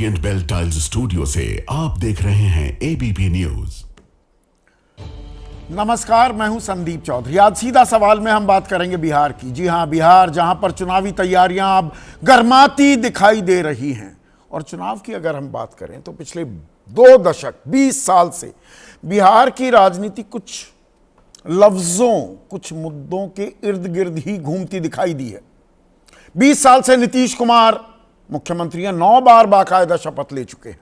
Orient bell tiles studio से आप देख रहे हैं एबीपी न्यूज। नमस्कार, मैं हूं संदीप चौधरी। आज सीधा सवाल में हम बात करेंगे बिहार की। जी हां, बिहार जहां पर चुनावी तैयारियां अब गर्माती दिखाई दे रही हैं। और चुनाव की अगर हम बात करें तो पिछले 2 दशक 20 साल से बिहार की राजनीति कुछ लफ्जों, कुछ मुद्दों के इर्द गिर्द ही घूमती दिखाई दी है। 20 साल से नीतीश कुमार मुख्यमंत्री हैं, 9 बार बाकायदा शपथ ले चुके हैं।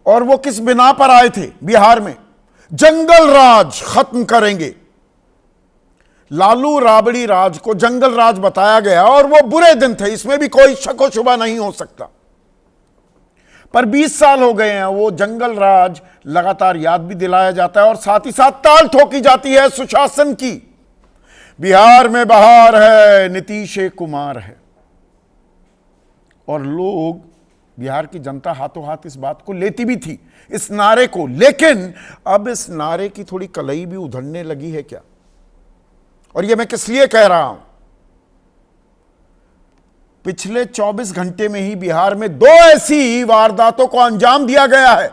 और वो किस बिना पर आए थे बिहार में? जंगल राज खत्म करेंगे। लालू राबड़ी राज को जंगल राज बताया गया और वो बुरे दिन थे, इसमें भी कोई शक व शुबा नहीं हो सकता। पर 20 साल हो गए हैं, वो जंगल राज लगातार याद भी दिलाया जाता है और साथ ही साथ ताल ठोकी जाती है सुशासन की। बिहार में बहार है, नीतीश कुमार है। और लोग, बिहार की जनता हाथों हाथ इस बात को लेती भी थी, इस नारे को। लेकिन अब इस नारे की थोड़ी कलई भी उधड़ने लगी है क्या? और यह मैं किस लिए कह रहा हूं? पिछले 24 घंटे में ही बिहार में 2 ऐसी वारदातों को अंजाम दिया गया है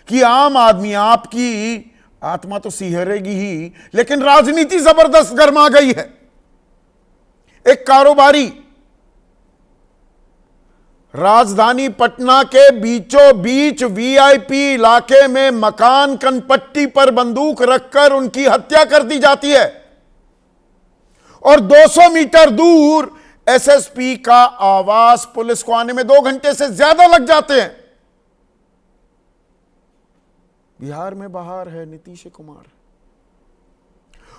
कि आम आदमी, आपकी आत्मा तो सिहरेगी ही, लेकिन राजनीति जबरदस्त गर्मा गई है। एक कारोबारी राजधानी पटना के बीचों बीच वीआईपी इलाके में मकान कनपट्टी पर बंदूक रखकर उनकी हत्या कर दी जाती है और 200 मीटर दूर एसएसपी का आवास पुलिस को आने में 2 घंटे से ज्यादा लग जाते हैं। बिहार में बहार है, नीतीश कुमार।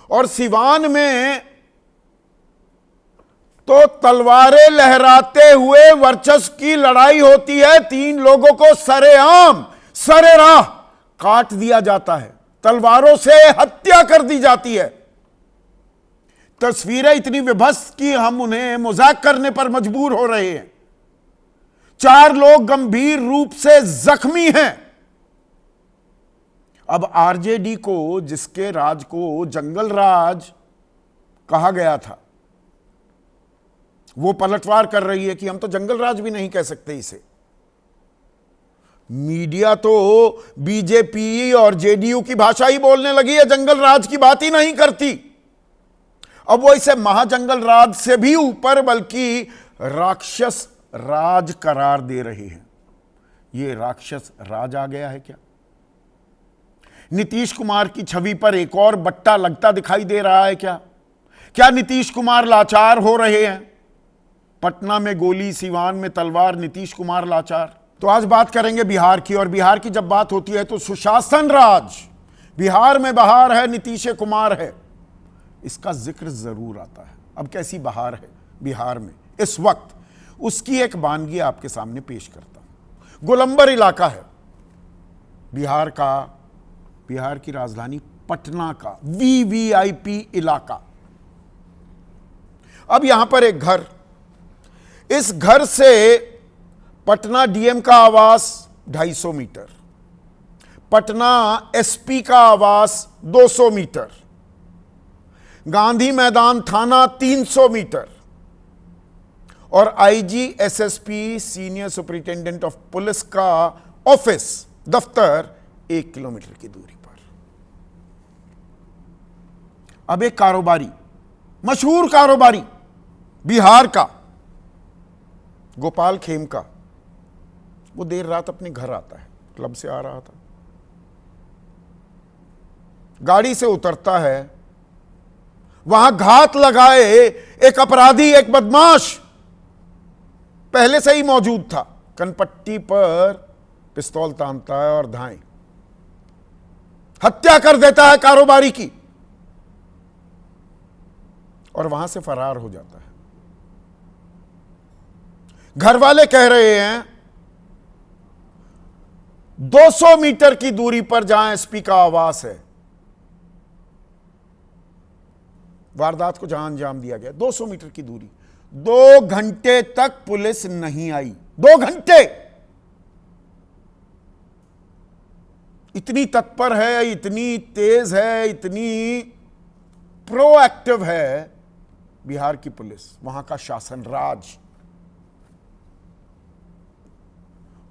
और सिवान में तो तलवारें लहराते हुए वर्चस्व की लड़ाई होती है। 3 लोगों को सरेआम, सरेराह काट दिया जाता है, तलवारों से हत्या कर दी जाती है। तस्वीरें इतनी विभत्स कि हम उन्हें मजाक करने पर मजबूर हो रहे हैं। 4 लोग गंभीर रूप से जख्मी हैं। अब आरजेडी को, जिसके राज को जंगल राज कहा गया था, वो पलटवार कर रही है कि हम तो जंगल राज भी नहीं कह सकते इसे। मीडिया तो बीजेपी और जेडीयू की भाषा ही बोलने लगी है, जंगल राज की बात ही नहीं करती। अब वो इसे महाजंगल राज से भी ऊपर, बल्कि राक्षस राज करार दे रही है। ये राक्षस राज आ गया है क्या? नीतीश कुमार की छवि पर एक और बट्टा लगता दिखाई दे रहा है क्या? क्या नीतीश कुमार लाचार हो रहे हैं? पटना में गोली, सिवान में तलवार, नीतीश कुमार लाचार। तो आज बात करेंगे बिहार की। और बिहार की जब बात होती है तो सुशासन राज, बिहार में बहार है, नीतीश कुमार है, इसका जिक्र जरूर आता है। अब कैसी बहार है बिहार में इस वक्त, उसकी एक वानगी आपके सामने पेश करता हूं। गोलंबर इलाका है बिहार का, बिहार की राजधानी पटना का वीवीआईपी इलाका। अब यहां पर एक घर, इस घर से पटना डीएम का आवास 250 मीटर, पटना एसपी का आवास 200 मीटर, गांधी मैदान थाना 300 मीटर और IG SSP senior superintendent of police का ऑफिस, दफ्तर 1 किलोमीटर की दूरी पर। अब एक कारोबारी, मशहूर कारोबारी बिहार का, गोपाल खेमका, वो देर रात अपने घर आता है, क्लब से आ रहा था, गाड़ी से उतरता है, वहां घात लगाए एक अपराधी, एक बदमाश पहले से ही मौजूद था। कनपट्टी पर पिस्तौल तानता है और धाएं, हत्या कर देता है कारोबारी की और वहां से फरार हो जाता है। घर वाले कह रहे हैं 200 मीटर की दूरी पर जहां एसपी का आवास है, वारदात को जहां अंजाम दिया गया, 200 मीटर की दूरी, 2 घंटे तक पुलिस नहीं आई। 2 घंटे! इतनी तत्पर है, इतनी तेज है, इतनी प्रोएक्टिव है बिहार की पुलिस, वहां का शासन राज।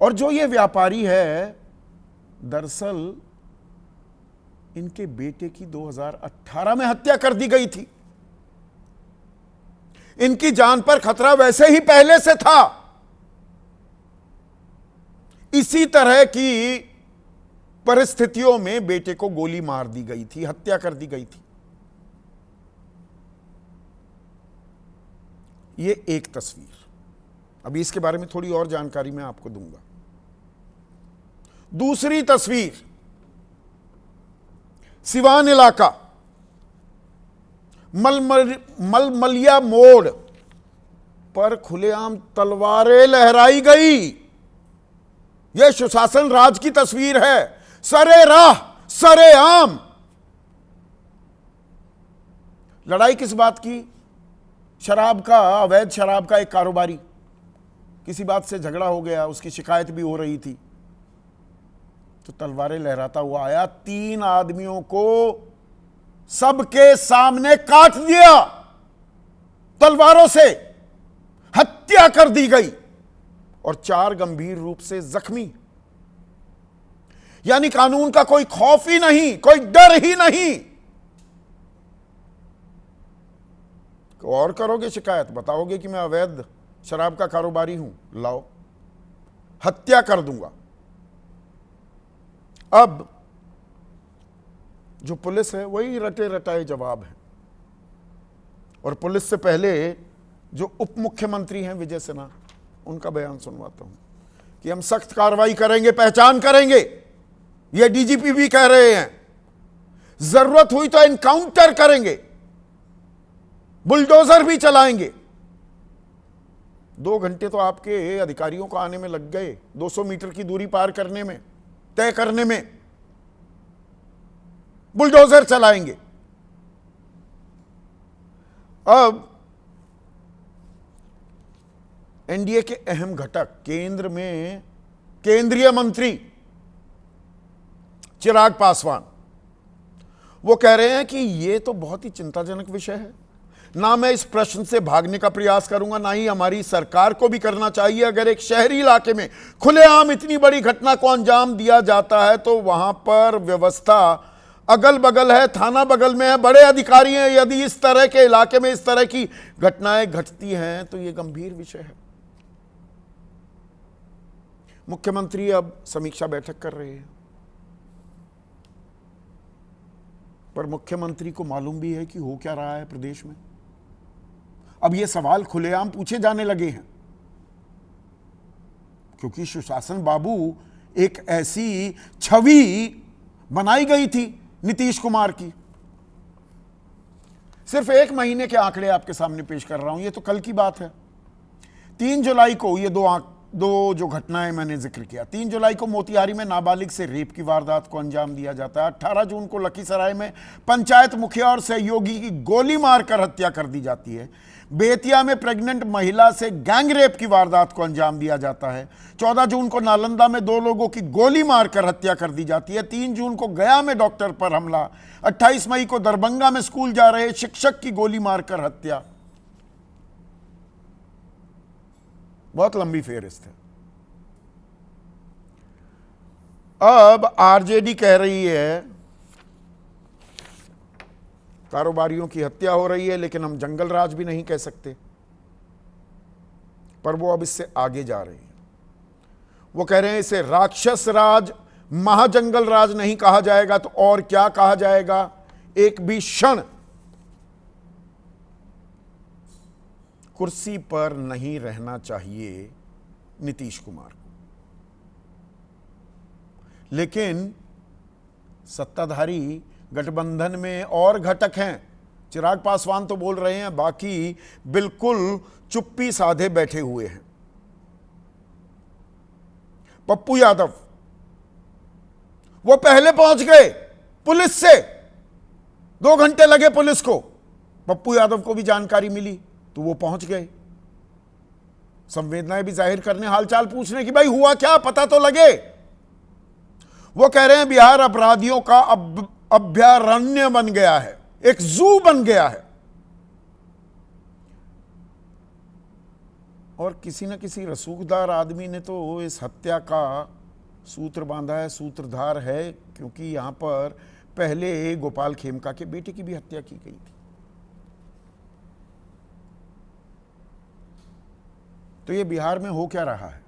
और जो ये व्यापारी है, दरअसल इनके बेटे की 2018 में हत्या कर दी गई थी। इनकी जान पर खतरा वैसे ही पहले से था। इसी तरह की परिस्थितियों में बेटे को गोली मार दी गई थी, हत्या कर दी गई थी। ये एक तस्वीर, अभी इसके बारे में थोड़ी और जानकारी मैं आपको दूंगा। दूसरी तस्वीर, सिवान इलाका, मलमलिया मोड़ पर खुलेआम तलवारें लहराई गई। यह सुशासन राज की तस्वीर है। सरे राह, सरे आम। लड़ाई किस बात की? शराब का, अवैध शराब का एक कारोबारी, किसी बात से झगड़ा हो गया, उसकी शिकायत भी हो रही थी, तो तलवारें लहराता हुआ आया, 3 आदमियों को सबके सामने काट दिया, तलवारों से हत्या कर दी गई और 4 गंभीर रूप से जख्मी। यानी कानून का कोई खौफ ही नहीं, कोई डर ही नहीं। और करोगे शिकायत, बताओगे कि मैं अवैध शराब का कारोबारी हूं, लाओ, हत्या कर दूंगा। अब जो पुलिस है वही रटे रटाए जवाब है। और पुलिस से पहले जो उप मुख्यमंत्री हैं विजय सिन्हा, उनका बयान सुनवाता हूं कि हम सख्त कार्रवाई करेंगे, पहचान करेंगे। ये डीजीपी भी कह रहे हैं, जरूरत हुई तो एनकाउंटर करेंगे, बुलडोजर भी चलाएंगे। 2 घंटे तो आपके अधिकारियों को आने में लग गए, 200 मीटर की दूरी पार करने में, तय करने में। बुलडोजर चलाएंगे। अब एनडीए के अहम घटक, केंद्र में केंद्रीय मंत्री चिराग पासवान, वो कह रहे हैं कि यह तो बहुत ही चिंताजनक विषय है। ना मैं इस प्रश्न से भागने का प्रयास करूंगा, ना ही हमारी सरकार को भी करना चाहिए। अगर एक शहरी इलाके में खुलेआम इतनी बड़ी घटना को अंजाम दिया जाता है तो वहां पर व्यवस्था अगल बगल है, थाना बगल में है, बड़े अधिकारी हैं। यदि इस तरह के इलाके में इस तरह की घटनाएं घटती हैं तो यह गंभीर विषय है। मुख्यमंत्री अब समीक्षा बैठक कर रहे हैं, पर मुख्यमंत्री को मालूम भी है कि हो क्या रहा है प्रदेश में। अब ये सवाल खुलेआम पूछे जाने लगे हैं, क्योंकि सुशासन बाबू एक ऐसी छवि बनाई गई थी नीतीश कुमार की। सिर्फ 1 महीने के आंकड़े आपके सामने पेश कर रहा हूं, ये तो कल की बात है। 3 जुलाई को ये दो जो घटनाएं मैंने जिक्र किया, 3 जुलाई को मोतिहारी में नाबालिग से रेप की वारदात को अंजाम दिया जाता है। 18 जून को लखीसराय में पंचायत मुखिया और सहयोगी की गोली मारकर हत्या कर दी जाती है। बेतिया में प्रेग्नेंट महिला से गैंग रेप की वारदात को अंजाम दिया जाता है। 14 जून को नालंदा में 2 लोगों की गोली मारकर हत्या कर दी जाती है। 3 जून को गया में डॉक्टर पर हमला। 28 मई को दरभंगा में स्कूल जा रहे शिक्षक की गोली मारकर हत्या। बहुत लंबी फेहरिस्त है। अब आरजेडी कह रही है कारोबारियों की हत्या हो रही है, लेकिन हम जंगल राज भी नहीं कह सकते, पर वो अब इससे आगे जा रही है। वो कह रहे हैं इसे राक्षस राज, महाजंगल राज नहीं कहा जाएगा तो और क्या कहा जाएगा। एक भी क्षण कुर्सी पर नहीं रहना चाहिए नीतीश कुमार को, लेकिन सत्ताधारी गठबंधन में और घटक हैं। चिराग पासवान तो बोल रहे हैं, बाकी बिल्कुल चुप्पी साधे बैठे हुए हैं। पप्पू यादव वो पहले पहुंच गए पुलिस से, 2 घंटे लगे पुलिस को। पप्पू यादव को भी जानकारी मिली तो वो पहुंच गए, संवेदनाएं भी जाहिर करने, हालचाल पूछने की भाई हुआ क्या, पता तो लगे। वो कह रहे हैं बिहार अपराधियों का अभयारण्य बन गया है, एक जू बन गया है। और किसी न किसी रसूखदार आदमी ने तो इस हत्या का सूत्र बांधा है, सूत्रधार है, क्योंकि यहाँ पर पहले गोपाल खेमका के बेटे की भी हत्या की गई थी। तो ये बिहार में हो क्या रहा है?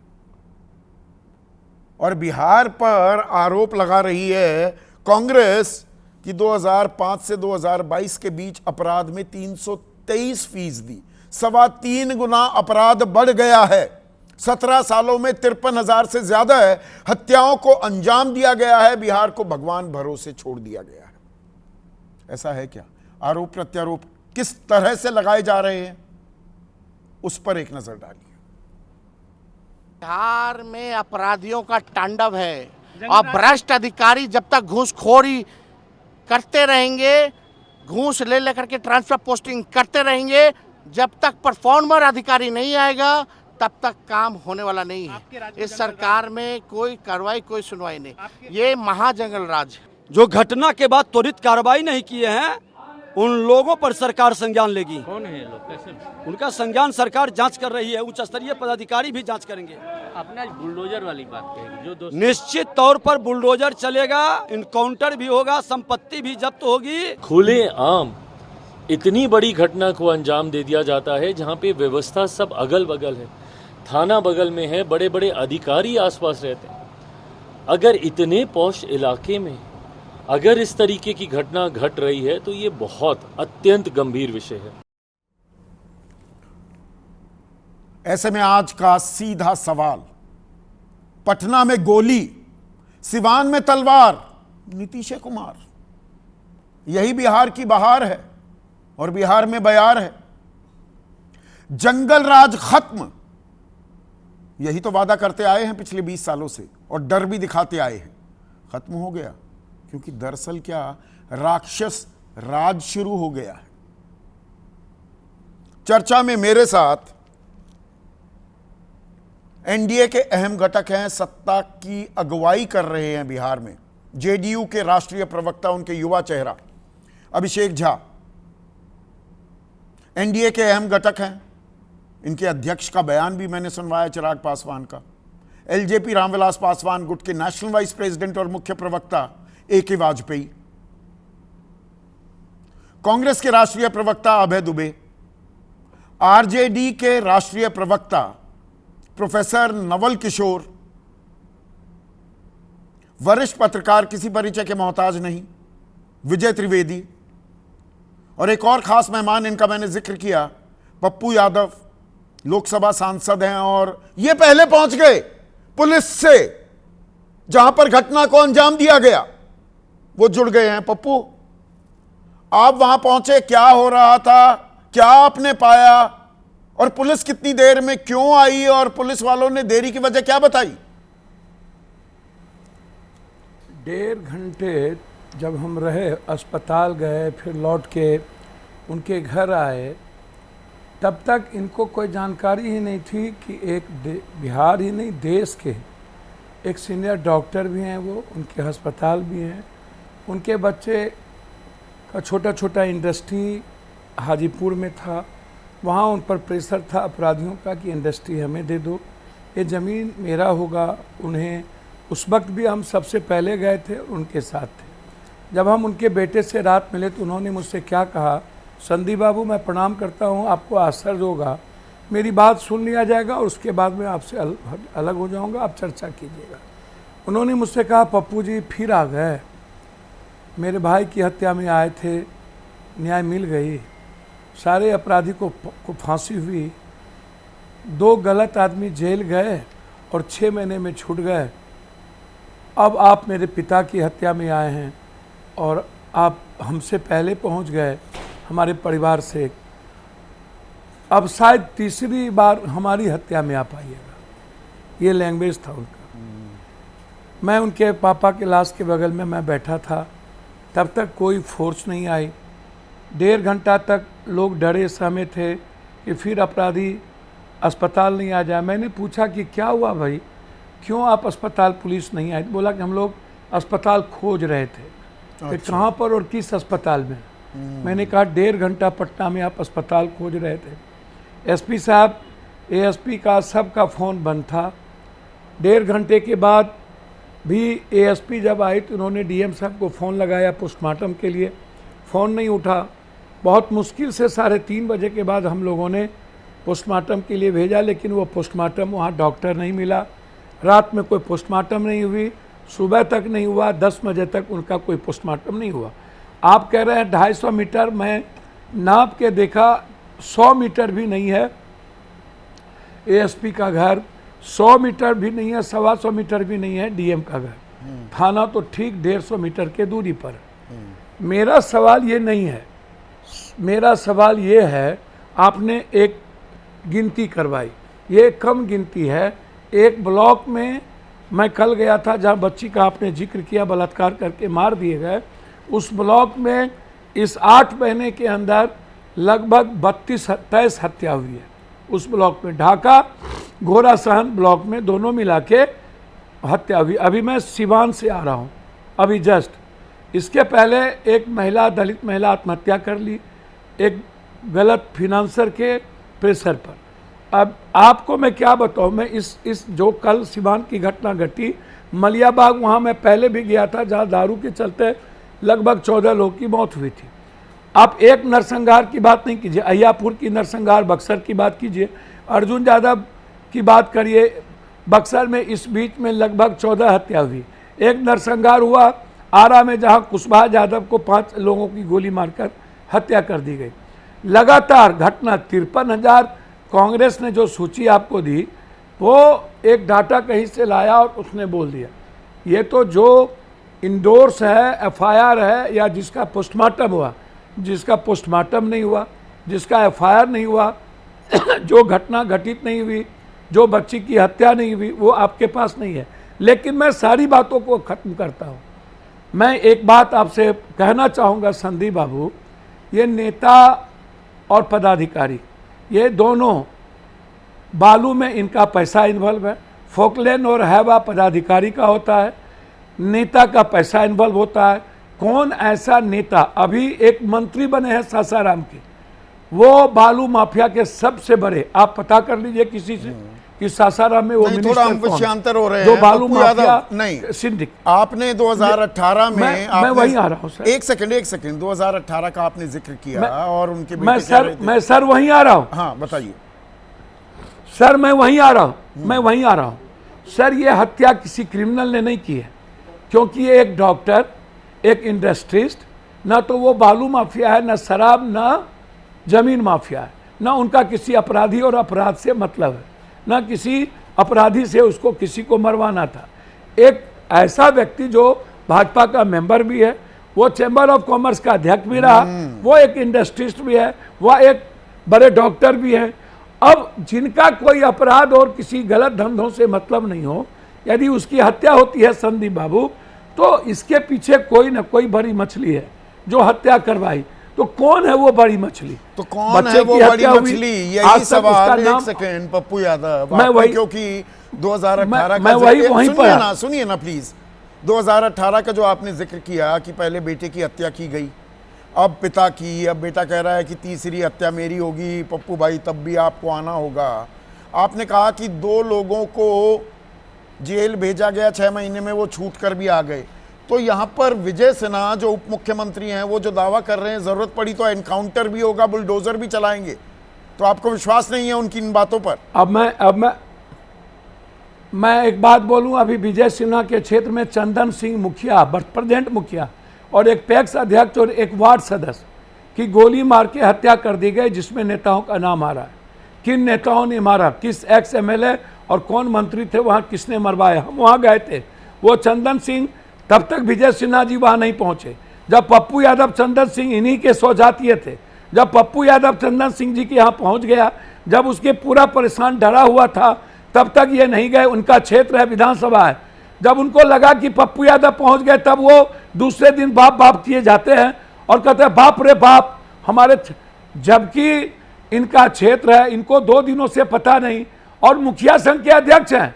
और बिहार पर आरोप लगा रही है कांग्रेस कि 2005 से 2022 के बीच अपराध में 323%, 3.25 गुना अपराध बढ़ गया है। 17 सालों में 53,000 से ज्यादा हत्याओं को अंजाम दिया गया है। बिहार को भगवान भरोसे छोड़ दिया गया है। ऐसा है क्या? आरोप प्रत्यारोप किस तरह से लगाए जा रहे हैं, उस पर एक नजर डालिए। बिहार में अपराधियों का तांडव है और भ्रष्ट अधिकारी जब तक घूसखोरी करते रहेंगे, घूस ले लेकर के ट्रांसफर पोस्टिंग करते रहेंगे, जब तक परफॉर्मर अधिकारी नहीं आएगा तब तक काम होने वाला नहीं है। इस सरकार में कोई कार्रवाई, कोई सुनवाई नहीं। ये महाजंगल राज है। जो घटना के बाद त्वरित कार्रवाई नहीं किए हैं उन लोगों पर सरकार संज्ञान लेगी। कौन है ये लोग, कैसे? उनका संज्ञान सरकार जांच कर रही है, उच्च स्तरीय पदाधिकारी भी जांच करेंगे। आपने बुलडोजर वाली बात कही, जो निश्चित तौर पर बुलडोजर चलेगा, इनकाउंटर भी होगा, संपत्ति भी जब्त होगी। खुले आम इतनी बड़ी घटना को अंजाम दे दिया जाता है जहां पे व्यवस्था सब अगल बगल है, थाना बगल में है, बड़े बड़े अधिकारी आसपास रहते हैं। अगर इतने पॉश इलाके में अगर इस तरीके की घटना घट रही है तो ये बहुत अत्यंत गंभीर विषय है। ऐसे में आज का सीधा सवाल, पटना में गोली, सिवान में तलवार, नीतीश कुमार, यही बिहार की बहार है और बिहार में बयार है। जंगल राज खत्म, यही तो वादा करते आए हैं पिछले 20 सालों से और डर भी दिखाते आए हैं। खत्म हो गया, क्योंकि दरअसल क्या, राक्षस राज शुरू हो गया है। चर्चा में मेरे साथ एनडीए के अहम घटक हैं, सत्ता की अगुवाई कर रहे हैं बिहार में, जेडीयू के राष्ट्रीय प्रवक्ता, उनके युवा चेहरा अभिषेक झा। एनडीए के अहम घटक हैं, इनके अध्यक्ष का बयान भी मैंने सुनवाया, चिराग पासवान का। एलजेपी रामविलास पासवान गुट के नेशनल वाइस प्रेसिडेंट और मुख्य प्रवक्ता ए.के. वाजपेयी। कांग्रेस के राष्ट्रीय प्रवक्ता अभय दुबे, आरजेडी के राष्ट्रीय प्रवक्ता प्रोफेसर नवल किशोर, वरिष्ठ पत्रकार, किसी परिचय के मोहताज नहीं, विजय त्रिवेदी, और एक और खास मेहमान, इनका मैंने जिक्र किया, पप्पू यादव, लोकसभा सांसद हैं और ये पहले पहुंच गए पुलिस से जहां पर घटना को अंजाम दिया गया, वो जुड़ गए हैं। पप्पू, आप वहां पहुंचे, क्या हो रहा था, क्या आपने पाया, और पुलिस कितनी देर में क्यों आई, और पुलिस वालों ने देरी की वजह क्या बताई? 1.5 घंटे जब हम रहे, अस्पताल गए, फिर लौट के उनके घर आए, तब तक इनको कोई जानकारी ही नहीं थी कि एक बिहार ही नहीं देश के एक सीनियर डॉक्टर भी हैं, वो उनके अस्पताल भी हैं, उनके बच्चे का छोटा छोटा इंडस्ट्री हाजीपुर में था, वहाँ उन पर प्रेशर था अपराधियों का कि इंडस्ट्री हमें दे दो, ये ज़मीन मेरा होगा। उन्हें उस वक्त भी हम सबसे पहले गए थे, उनके साथ थे। जब हम उनके बेटे से रात मिले तो उन्होंने मुझसे क्या कहा, संदीप बाबू मैं प्रणाम करता हूँ, आपको आश्चर्य होगा, मेरी बात सुन लिया जाएगा और उसके बाद मैं आपसे अलग हो जाऊँगा, आप चर्चा कीजिएगा। उन्होंने मुझसे कहा, पप्पू जी फिर आ गए, मेरे भाई की हत्या में आए थे, न्याय मिल गई, सारे अपराधी को फांसी हुई, 2 गलत आदमी जेल गए और 6 महीने में छूट गए। अब आप मेरे पिता की हत्या में आए हैं और आप हमसे पहले पहुंच गए हमारे परिवार से, अब शायद तीसरी बार हमारी हत्या में आप आइएगा। ये लैंग्वेज था उनका। मैं उनके पापा के लाश के बगल में मैं बैठा था, तब तक कोई फोर्स नहीं आई। 1.5 घंटा तक लोग डरे सहमे थे कि फिर अपराधी अस्पताल नहीं आ जाए। मैंने पूछा कि क्या हुआ भाई, क्यों आप अस्पताल, पुलिस नहीं आई? बोला कि हम लोग अस्पताल खोज रहे थे। फिर कहाँ पर और किस अस्पताल में? मैंने कहा 1.5 घंटा पटना में आप अस्पताल खोज रहे थे। एसपी साहब एएसपी का सबका फ़ोन बंद था। 1.5 घंटे के बाद भी एएसपी जब आई तो उन्होंने डीएम साहब को फ़ोन लगाया पोस्टमार्टम के लिए, फ़ोन नहीं उठा। बहुत मुश्किल से 3:30 बजे के बाद हम लोगों ने पोस्टमार्टम के लिए भेजा, लेकिन वो पोस्टमार्टम वहाँ डॉक्टर नहीं मिला। रात में कोई पोस्टमार्टम नहीं हुई, सुबह तक नहीं हुआ, 10 बजे तक उनका कोई पोस्टमार्टम नहीं हुआ। आप कह रहे हैं 250 मीटर, मैं नाप के देखा 100 मीटर भी नहीं है एएसपी का घर, 100 मीटर भी नहीं है, 125 मीटर भी नहीं है डीएम का घर। थाना तो ठीक 150 मीटर के दूरी पर है। मेरा सवाल ये नहीं है, मेरा सवाल ये है, आपने एक गिनती करवाई, ये कम गिनती है। एक ब्लॉक में मैं कल गया था जहाँ बच्ची का आपने जिक्र किया, बलात्कार करके मार दिए गए, उस ब्लॉक में इस 8 महीने के अंदर लगभग 32-23 हत्या हुई है उस ब्लॉक में। ढाका घोड़ासहन ब्लॉक में दोनों मिला के हत्या हुई। अभी मैं सिवान से आ रहा हूँ, अभी जस्ट इसके पहले एक महिला, दलित महिला आत्महत्या कर ली एक गलत फिनांसर के प्रेशर पर। अब आपको मैं क्या बताऊँ, मैं इस जो कल सिवान की घटना घटी, मलियाबाग वहाँ मैं पहले भी गया था जहाँ दारू के चलते लगभग 14 लोगों की मौत हुई थी। आप एक नरसंहार की बात नहीं कीजिए, अय्यापुर की नरसंहार, बक्सर की बात कीजिए, अर्जुन यादव की बात करिए, बक्सर में इस बीच में लगभग 14 हत्या हुई। एक नरसंहार हुआ आरा में जहां कुशवाहा यादव को 5 लोगों की गोली मारकर हत्या कर दी गई। लगातार घटना 53,000 कांग्रेस ने जो सूची आपको दी वो एक डाटा कहीं से लाया और उसने बोल दिया। ये तो जो इंडोर्स है, एफआईआर है, या जिसका पोस्टमार्टम हुआ, जिसका पोस्टमार्टम नहीं हुआ, जिसका एफआईआर नहीं हुआ, जो घटना घटित नहीं हुई, जो बच्ची की हत्या नहीं हुई, वो आपके पास नहीं है। लेकिन मैं सारी बातों को ख़त्म करता हूँ। मैं एक बात आपसे कहना चाहूँगा संदीप बाबू, ये नेता और पदाधिकारी ये दोनों, बालू में इनका पैसा इन्वॉल्व है, फोकलेन और हैवा पदाधिकारी का होता है, नेता का पैसा इन्वॉल्व होता है। कौन ऐसा नेता, अभी एक मंत्री बने हैं सासाराम के, वो बालू माफिया के सबसे बड़े, आप पता कर लीजिए किसी से कि सासाराम में वो नहीं, थोड़ा हम विषयांतर हो रहे हैं। जो बालू पप्पू माफिया यादव नहीं, सिंडिक। आपने 2018 में मैं वहीं आ रहा हूँ सर। एक सेकंड 2018 का आपने जिक्र किया और उनके बेटे मैं कह रहे थे। मैं सर वहीं आ रहा हूँ। हाँ बताइए सर, मैं वहीं आ रहा हूँ, मैं वहीं आ रहा हूँ सर। ये हत्या किसी क्रिमिनल ने नहीं की है, क्योंकि ये एक डॉक्टर, एक इंडस्ट्रिस्ट, ना तो वो बालू माफिया है, ना शराब, ना जमीन माफिया है, ना उनका किसी अपराधी और अपराध से मतलब है, ना किसी अपराधी से उसको किसी को मरवाना था। एक ऐसा व्यक्ति जो भाजपा का मेंबर भी है, वो चैम्बर ऑफ कॉमर्स का अध्यक्ष भी रहा, वो एक इंडस्ट्रिस्ट भी है, वह एक बड़े डॉक्टर भी हैं। अब जिनका कोई अपराध और किसी गलत धंधों से मतलब नहीं हो, यदि उसकी हत्या होती है संदीप बाबू, तो इसके पीछे कोई ना कोई बड़ी मछली है जो हत्या करवाई। तो कौन है वो बड़ी मछली? तो कौन है वो बड़ी मछली? यही सवाल। एक सेकंड पप्पू यादव, मैं वही, क्योंकि 2018 मैं वहीं पर, सुनिए ना प्लीज। 2018 का जो आपने जिक्र किया कि पहले बेटे की हत्या की गई, अब पिता की, अब बेटा कह रहा है कि तीसरी हत्या मेरी होगी, पप्पू भाई तब भी आपको आना होगा। आपने कहा कि 2 लोगों को जेल भेजा गया, 6 महीने में वो छूट कर भी आ गए। तो यहाँ पर विजय सिन्हा जो उप मुख्यमंत्री हैं, वो जो दावा कर रहे हैं जरूरत पड़ी तो एनकाउंटर भी होगा, बुलडोजर भी चलाएंगे, तो आपको विश्वास नहीं है उनकी इन बातों पर? अब मैं एक बात बोलूं, अभी विजय सिन्हा के क्षेत्र में चंदन सिंह मुखिया, प्रेजेंट मुखिया, और एक पैक्स अध्यक्ष और एक वार्ड सदस्य की गोली मार के हत्या कर दी गई, जिसमें नेताओं का नाम आ रहा है। किन नेताओं ने मारा, किस एक्स एमएलए और कौन मंत्री थे वहाँ, किसने मरवाया? हम वहाँ गए थे। वो चंदन सिंह, तब तक विजय सिन्हा जी वहाँ नहीं पहुँचे जब पप्पू यादव चंदन सिंह इन्हीं के सौजातीय थे। जब पप्पू यादव चंदन सिंह जी के यहाँ पहुँच गया, जब उसके पूरा परेशान डरा हुआ था, तब तक ये नहीं गए। उनका क्षेत्र है, विधानसभा है। जब उनको लगा कि पप्पू यादव पहुँच गए, तब वो दूसरे दिन बाप बाप किए जाते हैं और कहते हैं बाप रे बाप हमारे, जबकि इनका क्षेत्र है, इनको 2 दिनों से पता नहीं। और मुखिया संघ के अध्यक्ष हैं,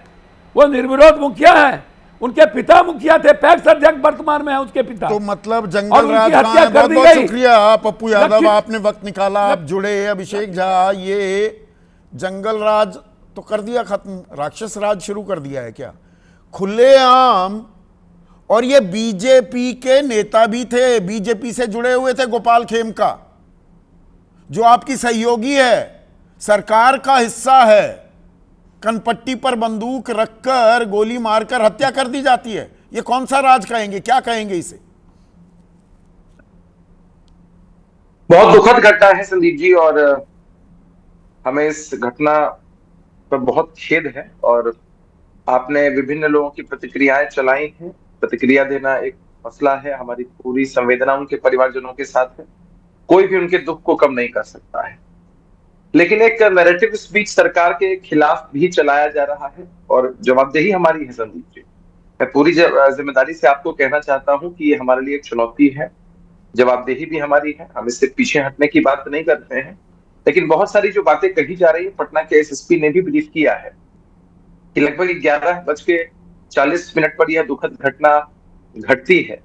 वो निर्विरोध मुखिया हैं, उनके पिता मुखिया थे, पैक्स अध्यक्ष वर्तमान में है उसके पिता। तो मतलब जंगल राज हत्या बहुत कर दी बहुत गई। शुक्रिया पप्पू यादव, आपने वक्त निकाला, आप जुड़े। अभिषेक झा, ये जंगल राज तो कर दिया खत्म, राक्षस राज शुरू कर दिया है क्या खुलेआम। और ये बीजेपी के नेता भी थे, बीजेपी से जुड़े हुए थे, गोपाल खेमका जो आपकी सहयोगी है, सरकार का हिस्सा है, कनपट्टी पर बंदूक रखकर गोली मारकर हत्या कर दी जाती है। ये कौन सा राज कहेंगे, क्या कहेंगे इसे? बहुत दुखद घटना है संदीप जी, और हमें इस घटना पर बहुत खेद है। और आपने विभिन्न लोगों की प्रतिक्रियाएं चलाई हैं। प्रतिक्रिया देना एक मसला है, हमारी पूरी संवेदना उनके परिवारजनों के साथ है, कोई भी उनके दुख को कम नहीं कर सकता है। लेकिन एक नैरेटिव इस बीच सरकार के खिलाफ भी चलाया जा रहा है, और जवाबदेही हमारी है संदीप जी। मैं पूरी जिम्मेदारी से आपको कहना चाहता हूं कि ये हमारे लिए एक चुनौती है, जवाबदेही भी हमारी है। हम इससे पीछे हटने की बात नहीं करते हैं, लेकिन बहुत सारी जो बातें कही जा रही है, पटना के एसएसपी ने भी ब्रीफ किया है कि लगभग 11:40 पर यह दुखद घटना घटती है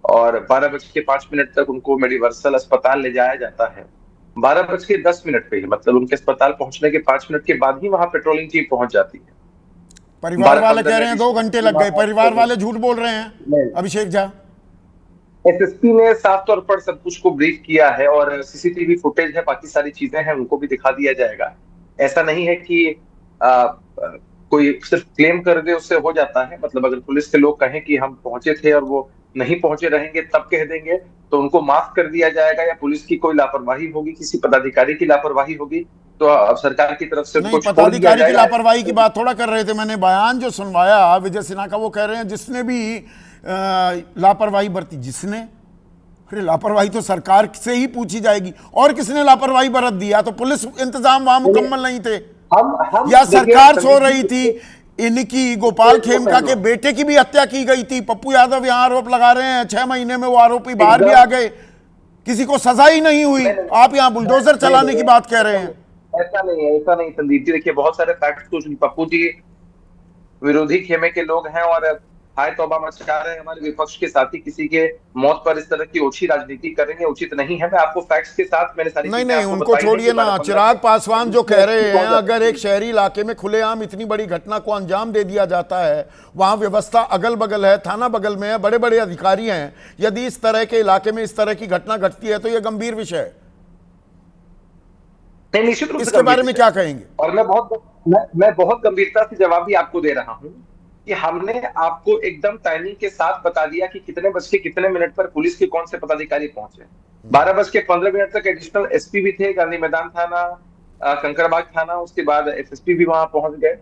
और 12:05 तक उनको मेडिवर्सल अस्पताल ले जाया जाता है। 12:10 पे ही, मतलब उनके अस्पताल पहुंचने के 5 मिनट के बाद ही वहां पेट्रोलिंग टीम पहुंच जाती है। परिवार वाले कह रहे हैं 2 घंटे लग गए, परिवार वाले झूठ बोल रहे हैं अभिषेक झा। एसएसपी ने साफ तौर पर सब कुछ को ब्रीफ किया है, और सीसीटीवी फुटेज है, बाकी सारी चीजें हैं, उनको भी दिखा दिया जाएगा। ऐसा नहीं है कि कोई सिर्फ क्लेम कर दे उससे हो जाता है। मतलब अगर पुलिस के लोग कहें कि हम पहुंचे थे और वो नहीं पहुंचे रहेंगे, तब कह देंगे तो उनको माफ कर दिया जाएगा, या पुलिस की कोई लापरवाही होगी, किसी पदाधिकारी की लापरवाही होगी, तो अब सरकार की तरफ से नहीं, पदाधिकारी की लापरवाही की बात थोड़ा कर रहे थे। मैंने बयान जो सुनवाया विजय सिन्हा का, वो कह रहे हैं जिसने भी लापरवाही बरती, जिसने, अरे लापरवाही तो सरकार से ही पूछी जाएगी, और किसने लापरवाही बरत दिया? तो पुलिस इंतजाम वहां मुकम्मल नहीं थे, या सरकार सो रही थी? इनकी गोपाल खेमका के बेटे की भी हत्या की गई थी। पप्पू यादव यहां आरोप लगा रहे हैं, 6 महीने में वो आरोपी बाहर भी आ गए, किसी को सजा ही नहीं हुई। आप यहां बुलडोजर चलाने की बात कह रहे हैं। ऐसा नहीं है, ऐसा नहीं संदीप जी। देखिए, बहुत सारे फैक्ट्स कुछ पप्पू जी विरोधी खेमे के लोग हैं, और हाय तौबा मचा रहे हैं हमारे विपक्ष के साथी, किसी के मौत पर इस तरह की ओछी राजनीति करेंगे, उचित नहीं है। मैं आपको फैक्ट्स के साथ मैंने सारी नहीं, उनको छोड़िए ना। चिराग पासवान जो कह रहे हैं, अगर एक शहरी इलाके में खुलेआम इतनी बड़ी घटना को अंजाम दे दिया जाता है, वहां व्यवस्था अगल बगल है, थाना बगल में है, बड़े बड़े अधिकारी हैं, यदि इस तरह के इलाके में इस तरह की घटना घटती है तो यह गंभीर विषय है। नहीं, निश्चित रूप से इसके बारे में क्या कहेंगे? और मैं बहुत गंभीरता से जवाब भी आपको दे रहा हूं कि हमने आपको एकदम टाइमिंग के साथ बता दिया कि कितने बज के कितने मिनट पर पुलिस के कौन से पदाधिकारी पहुंचे। 12:15 तक एडिशनल एसपी भी थे, गांधी मैदान थाना, कंकड़बाग थाना, उसके बाद एसएसपी भी वहां पहुंच गए।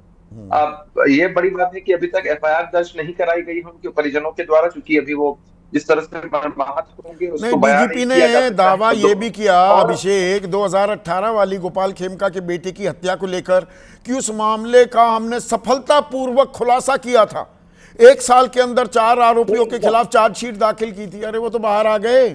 अब ये बड़ी बात है कि अभी तक एफआईआर दर्ज नहीं कराई गई है उनके परिजनों के द्वारा, क्योंकि अभी वो जिस तरह से होंगे उसको बीजेपी ने दावा ये भी किया अभिषेक 2018 वाली गोपाल खेमका के बेटे की हत्या को लेकर कि उस मामले का हमने सफलतापूर्वक खुलासा किया था, 1 साल के अंदर 4 आरोपियों के खिलाफ चार्जशीट दाखिल की थी। अरे वो तो बाहर आ गए।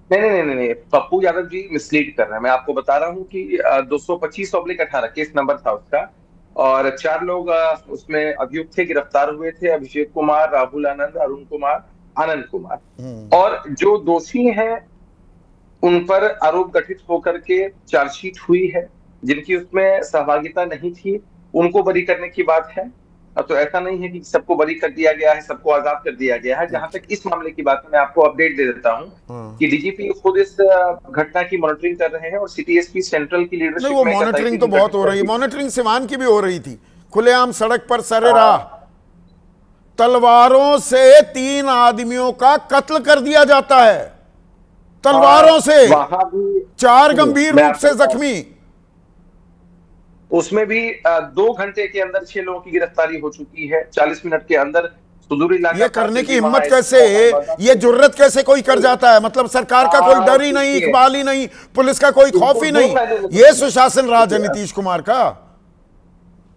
नहीं, पप्पू यादव जी मिसलीड कर रहे हैं। मैं आपको बता रहा हूं कि 225/18 केस नंबर था उसका, और 4 लोग उसमें अभियुक्त थे, गिरफ्तार हुए थे। अभिषेक कुमार, राहुल आनंद, अरुण कुमार, आनंद कुमार। और जो दोषी हैं उन पर आरोप गठित होकर के चार्जशीट हुई है। जिनकी उसमें सहभागिता नहीं थी उनको बरी करने की बात है। तो ऐसा नहीं है कि सबको बरी कर दिया गया है, सबको आजाद कर दिया गया है। जहां तक इस मामले की बात है, मैं आपको अपडेट दे देता हूं कि डीजीपी खुद इस घटना की मॉनिटरिंग कर रहे हैं, और सिटी एसपी सेंट्रल की लीडरशिप में मॉनिटरिंग तो बहुत हो रही है। मॉनिटरिंग सिवान की भी हो रही थी। खुलेआम सड़क पर सरेराह तलवारों से 3 आदमियों का कत्ल कर दिया जाता है, तलवारों से। 4 गंभीर रूप से जख्मी। उसमें भी 2 घंटे के अंदर 6 लोगों की गिरफ्तारी हो चुकी है। 40 मिनट के अंदर सुदूर इलाका। ये करने की हिम्मत कैसे, ये जुर्रत कैसे कोई कर जाता है? मतलब सरकार का कोई डर ही नहीं, इकबाल ही नहीं, पुलिस का कोई खौफ ही नहीं। ये सुशासन राज है नीतीश कुमार का।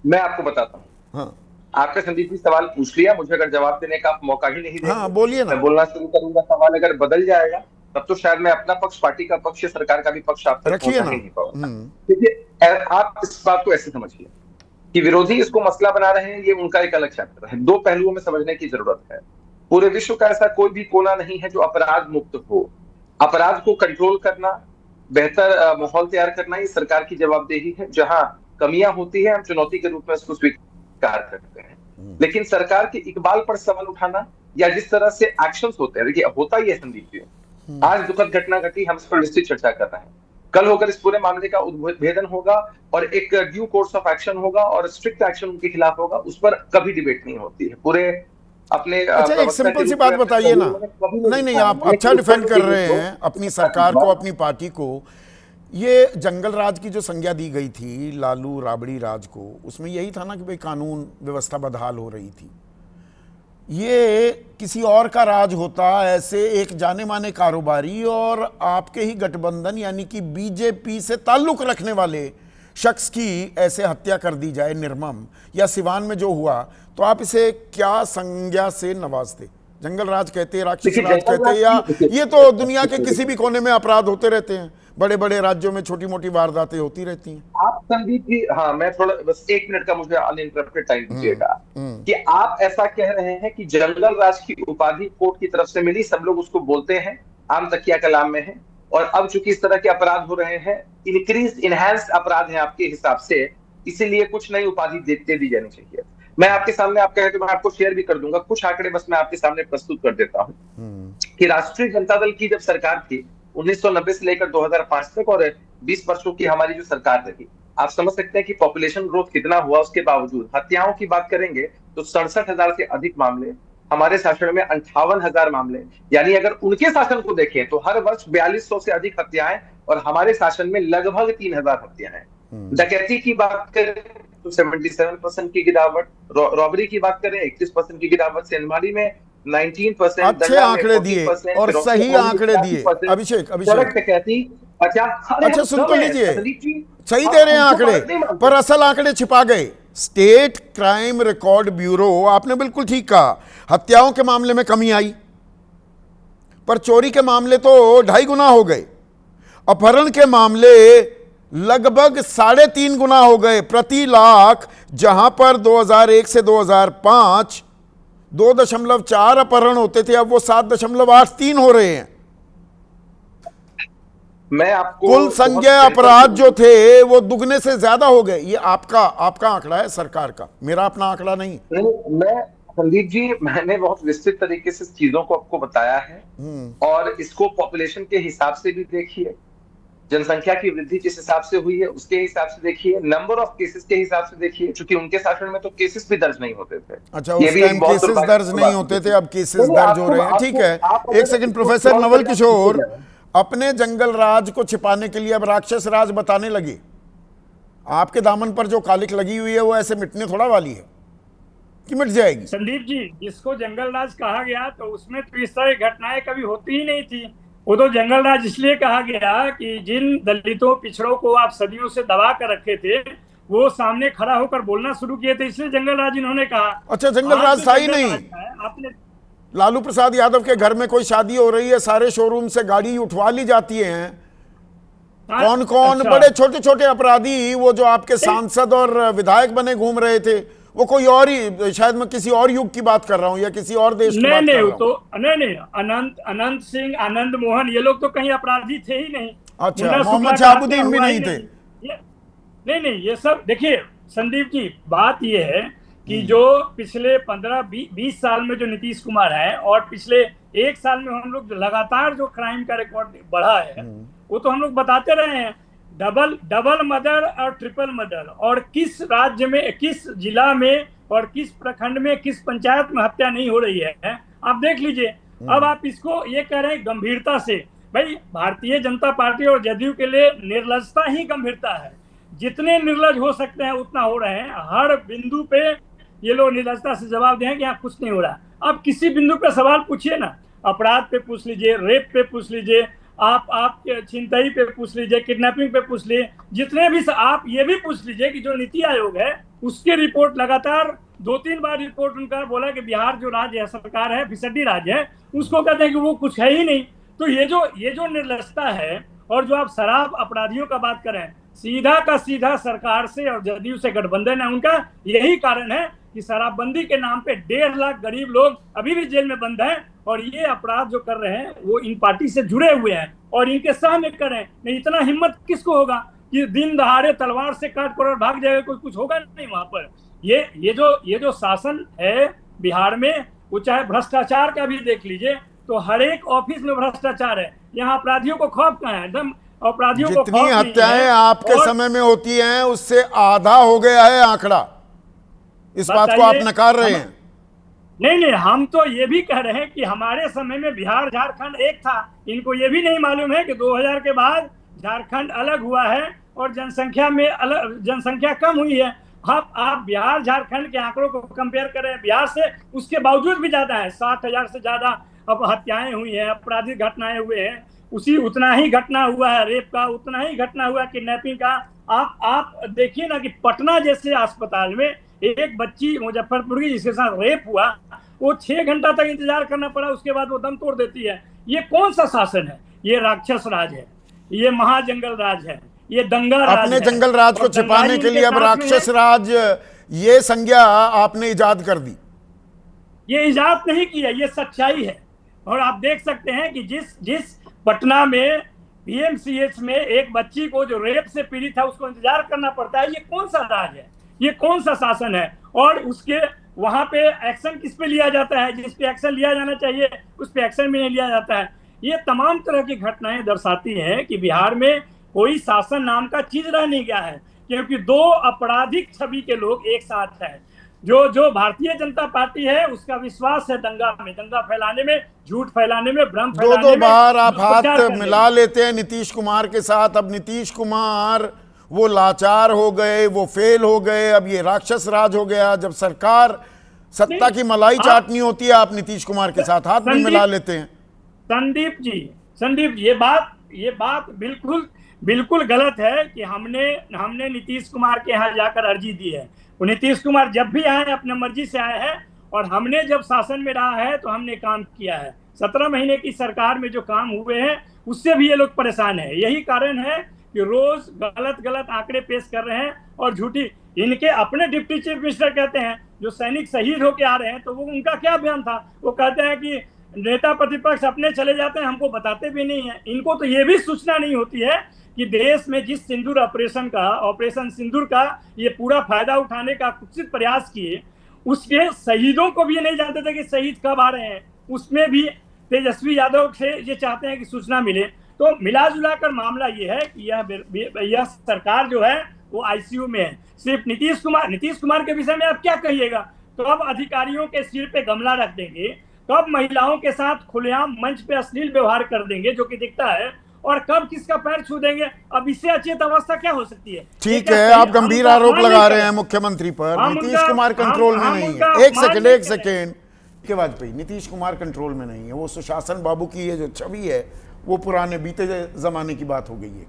मैं आपको बताता हूँ। हाँ। आपका संदीप जी सवाल पूछ लिया, मुझे अगर जवाब देने का आप मौका ही नहीं देंगे, हाँ, बोलिए ना। मैं बोलना शुरू करूंगा, सवाल अगर बदल जाएगा तब तो शायद मैं अपना पक्ष, पार्टी का पक्ष, सरकार का भी पक्ष आप तक पहुंचा नहीं पाऊंगा। देखिए, आप इस बात को ऐसे समझिए कि विरोधी इसको मसला बना रहे हैं, ये उनका एक अलग चैप्टर है। 2 पहलुओं में समझने की जरूरत है। पूरे विश्व का ऐसा कोई भी कोना नहीं है जो अपराध मुक्त हो। अपराध को कंट्रोल करना, बेहतर माहौल तैयार करना ही सरकार की जवाबदेही है। जहां कमियां होती है हम चुनौती के रूप में उसको स्वीकार करते हैं, लेकिन सरकार के इकबाल पर सवाल उठाना या जिस तरह से एक्शंस होते हैं, देखिए होता ही है संदीप जी, आज दुखद घटना घटी, हम इस पर विस्तृत चर्चा कर रहे हैं, कल होकर इस पूरे मामले का उद्भेदन होगा और एक ड्यू कोर्स ऑफ एक्शन होगा और स्ट्रिक्ट एक्शन उनके खिलाफ होगा, उस पर कभी डिबेट नहीं होती है। पूरे अपने अच्छा, एक सिंपल सी बात बताइए ना, नहीं आप अच्छा डिफेंड कर रहे हैं अपनी सरकार को, अपनी पार्टी को। ये जंगल राज की जो संज्ञा दी गई थी लालू राबड़ी राज को, उसमें यही था ना कि भाई कानून व्यवस्था बदहाल हो रही थी। ये किसी और का राज होता, ऐसे एक जाने माने कारोबारी और आपके ही गठबंधन यानी कि बीजेपी से ताल्लुक रखने वाले शख्स की ऐसे हत्या कर दी जाए निर्मम, या सिवान में जो हुआ, तो आप इसे क्या संज्ञा से नवाजते? जंगल राज कहते, राक्षस राज कहते, या ये तो दुनिया के किसी भी कोने में अपराध होते रहते हैं, बड़े बड़े राज्यों में छोटी मोटी वारदातें होती रहती हैं। आप संदीप जी, हाँ मैं थोड़ा बस 1 मिनट का मुझे अनइंटरप्टेड टाइम दीजिएगा कि आप ऐसा कह रहे हैं कि जंगल राज की उपाधि कोर्ट की तरफ से मिली, सब लोग उसको बोलते हैं, आम तकिया कलाम में है, और अब चूंकि इस तरह के अपराध हो रहे हैं, इंक्रीज इनहैंस्ड अपराध है आपके हिसाब से, इसीलिए कुछ नई उपाधि दे दी जानी चाहिए। मैं आपके सामने, आप कहे तो मैं आपको शेयर भी कर दूंगा कुछ आंकड़े, बस मैं आपके सामने प्रस्तुत कर देता हूँ कि राष्ट्रीय जनता दल की जब सरकार थी 1990 से लेकर 2005 तक, और 20 वर्षों की हमारी जो सरकार रही, आप समझ सकते हैं कि पॉपुलेशन ग्रोथ कितना हुआ, उसके बावजूद हत्याओं की बात करेंगे तो 67,000 से अधिक मामले, हमारे शासन में 58,000 मामले, यानी अगर उनके शासन को देखें तो हर वर्ष 4200 से अधिक हत्याएं, और हमारे शासन में लगभग 3000 हत्याएं। डकैती की बात करें तो 77% की गिरावट, रॉबरी की बात करें 31% की गिरावट, सेंधमारी में 19%, अच्छे आंकड़े दिए और सही आंकड़े दिए अभिषेक। डकैती 50। अच्छा सुन तो लीजिए, सही दे रहे हैं आंकड़े, पर असल आंकड़े छिपा गए। स्टेट क्राइम रिकॉर्ड ब्यूरो, आपने बिल्कुल ठीक कहा, हत्याओं के मामले में कमी आई, पर चोरी के मामले तो 2.5 गुना हो गए, अपहरण के मामले लगभग 3.5 गुना हो गए प्रति लाख, जहां पर 2001 से 2005 2.4 अपहरण होते थे, अब वो 7.83 हो रहे हैं। मैं आपको कुल संज्ञा अपराध जो थे वो दुगने से ज्यादा हो गए। ये आपका आंकड़ा है, सरकार का, मेरा अपना आंकड़ा नहीं। मैं संदीप जी, मैंने बहुत विस्तृत तरीके से चीजों को आपको बताया है, और इसको पॉपुलेशन के हिसाब से भी देखिए, जनसंख्या की वृद्धि जिस हिसाब से हुई है उसके हिसाब से देखिए, नंबर ऑफ केसेस के हिसाब से देखिए, क्योंकि उनके शासन में तो केसेस भी दर्ज नहीं होते थे। अच्छा, उस टाइम केसेस दर्ज नहीं होते थे, अब केसेस दर्ज हो रहे हैं। ठीक है, एक सेकंड प्रोफेसर नवल किशोर, अपने जंगल राज को छिपाने के लिए अब राक्षस राज बताने लगे। आपके दामन पर जो कालिख लगी हुई है वो ऐसे मिटने थोड़ा वाली है कि मिट जाएगी। संदीप जी, जिसको जंगल राज कहा गया तो उसमें तो इस तरह की घटनाएं कभी होती ही नहीं थी। वो तो जंगल राज इसलिए कहा गया कि जिन दलितों पिछड़ों को आप सदियों से दबा कर रखे थे, वो सामने खड़ा होकर बोलना शुरू किए थे, इसलिए जंगल राज इन्होंने कहा। अच्छा, जंगल राज था ही नहीं। आपने लालू प्रसाद यादव के घर में कोई शादी हो रही है, सारे शोरूम से गाड़ी उठवा ली जाती है। कौन कौन अच्छा। बड़े छोटे छोटे अपराधी, वो जो आपके सांसद और विधायक बने घूम रहे थे, वो कोई और ही, शायद मैं किसी और युग की बात कर रहा हूँ या किसी और देश की बात कर रहा हूँ। तो नहीं, अनंत सिंह, आनंद मोहन, ये लोग तो कहीं अपराधी थे ही नहीं। अच्छा, मोहम्मद शहाबुद्दीन भी नहीं थे। नहीं, ये सब देखिए संदीप जी, बात ये है कि जो पिछले 15-20 साल में जो नीतीश कुमार है, और पिछले 1 साल में हम लोग लगातार जो क्राइम का रिकॉर्ड बढ़ा है, वो तो हम लोग बताते रहे हैं। डबल मर्डर और ट्रिपल मर्डर, और किस राज्य में, किस जिला में और किस प्रखंड में, किस पंचायत में हत्या नहीं हो रही है, आप देख लीजिए। अब आप इसको ये कह रहे हैं गंभीरता से, भाई भारतीय जनता पार्टी और जदयू के लिए निर्लजता ही गंभीरता है। जितने निर्लज हो सकते हैं उतना हो रहे हैं, हर बिंदु पे ये लोग निर्लजता से जवाब दें कि यहाँ कुछ नहीं हो रहा। अब किसी बिंदु पे सवाल पूछिए ना, अपराध पे पूछ लीजिए, रेप पे पूछ लीजिए, आप छिनतई पे पूछ लीजिए, किडनैपिंग पे पूछ लीजिए, जितने भी आप ये भी पूछ लीजिए कि जो नीति आयोग है उसकी रिपोर्ट लगातार 2-3 बार रिपोर्ट उनका बोला कि बिहार जो राज्य है, सरकार है, फिसड्डी राज्य है, उसको कहते हैं कि वो कुछ है ही नहीं। तो ये जो निर्लजता है, और जो आप शराब अपराधियों का बात करें, सीधा का सीधा सरकार से और जदयू से गठबंधन है उनका। यही कारण है कि शराबबंदी के नाम पे 1.5 लाख गरीब लोग अभी भी जेल में बंद हैं और ये अपराध जो कर रहे हैं वो इन पार्टी से जुड़े हुए हैं और इनके सह में कर रहे हैं। नहीं, इतना हिम्मत किसको होगा कि दिन दहाड़े तलवार से काट पकड़ भाग जाएगा, कोई कुछ होगा नहीं वहां पर। ये जो शासन है बिहार में, वो चाहे भ्रष्टाचार का भी देख लीजिए तो हर एक ऑफिस में भ्रष्टाचार है। यहाँ अपराधियों को खौफ कहाँ है? एकदम अपराधियों को जितनी हत्याएं आपके समय में होती हैं उससे आधा हो गया है आंकड़ा। इस बात को आप नकार रहे हैं? नहीं, हम तो ये भी कह रहे हैं कि हमारे समय में बिहार झारखंड एक था। इनको ये भी नहीं मालूम है कि 2000 के बाद झारखंड अलग हुआ है और जनसंख्या कम हुई है। आप बिहार झारखंड के आंकड़ों को कंपेयर करें बिहार से, उसके बावजूद भी ज्यादा है। 60,000 से ज्यादा अब हत्याएं हुई हैं, आपराधिक घटनाएं हुए हैं। उतना ही घटना हुआ है रेप का, उतना ही घटना हुआ किडनैपिंग का। आप देखिए ना कि पटना जैसे अस्पताल में एक बच्ची मुजफ्फरपुर की जिसके साथ रेप हुआ, वो 6 घंटा तक इंतजार करना पड़ा, उसके बाद वो दम तोड़ देती है। ये कौन सा शासन है? ये राक्षस राज है, ये महाजंगल राज है, ये दंगा राज अपने है। जंगल राज को छिपाने के लिए अब राक्षस राज ये संज्ञा आपने इजाद कर दी। ये इजाद नहीं किया, ये सच्चाई है। और आप देख सकते हैं कि जिस पटना में पीएमसीएच में एक बच्ची को जो रेप से पीड़ित है उसको इंतजार करना पड़ता है, ये कौन सा राज है? ये कौन सा शासन है? और उसके वहां पे एक्शन किस पे लिया जाता है? जिस पे एक्शन लिया जाना चाहिए उस पे एक्शन भी नहीं लिया जाता है। ये तमाम तरह की घटनाएं दर्शाती हैं कि बिहार में कोई शासन नाम का चीज रह नहीं गया है, क्योंकि 2 आपराधिक छवि के लोग एक साथ हैं। जो भारतीय जनता पार्टी है उसका विश्वास है दंगा फैलाने में, झूठ फैलाने में, भ्रम फैलाने में। 2 बार आप हाथ मिला लेते हैं नीतीश कुमार के साथ। अब नीतीश कुमार वो लाचार हो गए, वो फेल हो गए, अब ये राक्षस राज हो गया। जब सरकार सत्ता की मलाई चाटनी होती है आप नीतीश कुमार के साथ हाथ भी मिला लेते हैं। संदीप जी, ये बात बिल्कुल गलत है कि हमने नीतीश कुमार के यहाँ जाकर अर्जी दी है। वो नीतीश कुमार जब भी आए अपने मर्जी से आए हैं और हमने जब शासन में रहा है तो हमने काम किया है। 17 महीने की सरकार में जो काम हुए हैं उससे भी ये लोग परेशान है। यही कारण है कि रोज गलत आंकड़े पेश कर रहे हैं और झूठी। इनके अपने डिप्टी चीफ मिनिस्टर कहते हैं जो सैनिक शहीद होके आ रहे हैं, तो वो उनका क्या बयान था? वो कहते हैं कि नेता प्रतिपक्ष अपने चले जाते हैं, हमको बताते भी नहीं है। इनको तो ये भी सूचना नहीं होती है कि देश में जिस सिंदूर ऑपरेशन सिंदूर का ये पूरा फायदा उठाने का कुछ प्रयास किए, उसके शहीदों को भी ये नहीं जानते थे कि शहीद कब आ रहे हैं। उसमें भी तेजस्वी यादव से ये चाहते हैं कि सूचना मिले। तो मिला जुला कर मामला ये है कि यह सरकार जो है वो आईसीयू में है। सिर्फ नीतीश कुमार के विषय में आप क्या कहिएगा? तो अब अधिकारियों के सिर पे गमला रख देंगे, कब महिलाओं के साथ खुलेआम मंच पे अश्लील व्यवहार कर देंगे जो कि दिखता है, और कब किसका पैर छू देंगे। अब इससे अचेत अवस्था क्या हो सकती है? ठीक है, आप गंभीर आरोप लगा रहे हैं मुख्यमंत्री पर। नीतीश कुमार कंट्रोल में नहीं है। एक सेकंड के वाजपेयी, नीतीश कुमार कंट्रोल में नहीं है। वो सुशासन बाबू की ये जो छवि है वो पुराने बीते जमाने की बात हो गई है।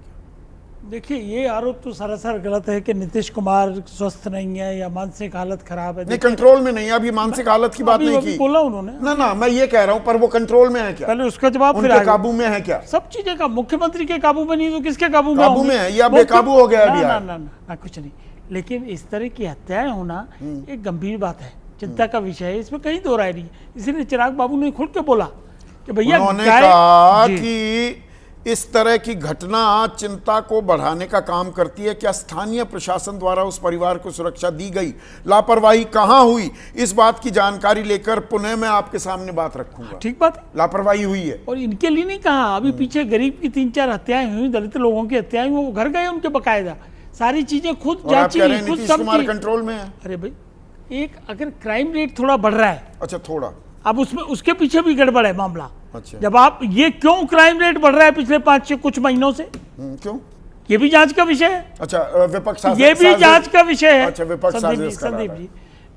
देखिए, ये आरोप तो सरासर गलत है कि नीतीश कुमार स्वस्थ नहीं है या मानसिक हालत खराब है। नहीं, कंट्रोल में नहीं है। अभी मानसिक हालत की बात नहीं की, बोला उन्होंने ना मैं ये कह रहा हूं, पर वो कंट्रोल में है क्या? पहले उसका जवाब, फिर उनके काबू में है क्या? सब चीजें का मुख्यमंत्री के काबू में नहीं तो किसके काबू में है? या बेकाबू हो गया बिहार? ना कुछ नहीं। लेकिन इस तरह की हत्याएं होना एक गंभीर बात है, चिंता का विषय है, इसमें कहीं दो राय नहीं। इसीलिए चिराग बाबू ने खुल के बोला कि भैया, उन्होंने कहा कि इस तरह की घटना चिंता को बढ़ाने का काम करती है। क्या स्थानीय प्रशासन द्वारा उस परिवार को सुरक्षा दी गई? लापरवाही कहां हुई? इस बात की जानकारी लेकर पुनः मैं आपके सामने बात रखूंगा। ठीक बात है, लापरवाही हुई है। और इनके लिए नहीं कहा, अभी पीछे गरीब की 3-4 हत्याएं हुई, दलित लोगों की हत्याएं हुई, वो घर गए उनके बकायदा सारी चीजें खुद जांची, खुद सब कंट्रोल में है। अरे भाई, एक अगर क्राइम रेट थोड़ा बढ़ रहा है, अच्छा थोड़ा, अब उसमें उसके पीछे भी गड़बड़ है मामला। अच्छा, जब आप ये क्यों क्राइम रेट बढ़ रहा है पिछले 5 कुछ महीनों से, क्यों? ये भी जांच का विषय है। अच्छा, विपक्ष ये भी जांच का विषय है। अच्छा, विपक्ष संदीप जी,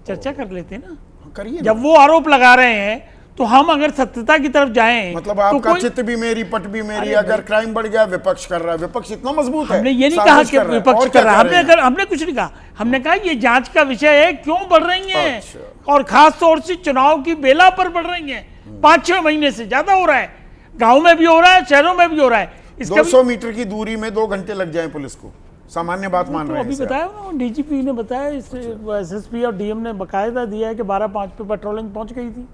चर्चा कर लेते हैं ना, करिए। जब वो आरोप लगा रहे हैं तो हम अगर सत्यता की तरफ जाएं, मतलब आपका चित्त भी मेरी पट भी मेरी। अगर क्राइम बढ़ गया, विपक्ष कर रहा है। विपक्ष इतना मजबूत है। हमने ये नहीं कहा कि विपक्ष कर रहा है, हमने कुछ नहीं कहा। हमने कहा ये जांच का विषय है, क्यों बढ़ रही हैं, और खास तौर से चुनाव की बेला पर बढ़ रही हैं। 5-6 महीने से ज्यादा हो रहा है, गांव में भी हो रहा है, शहरों में भी हो रहा है। 200 मीटर की दूरी में 2 घंटे लग जाए पुलिस को, सामान्य बात मान तो रहे हैं अभी इसे आप। बताया ना, डीजीपी ने बताया, एसएसपी और डीएम ने बकायदा दिया है कि 12:05 पे पेट्रोलिंग पहुंच गई थी।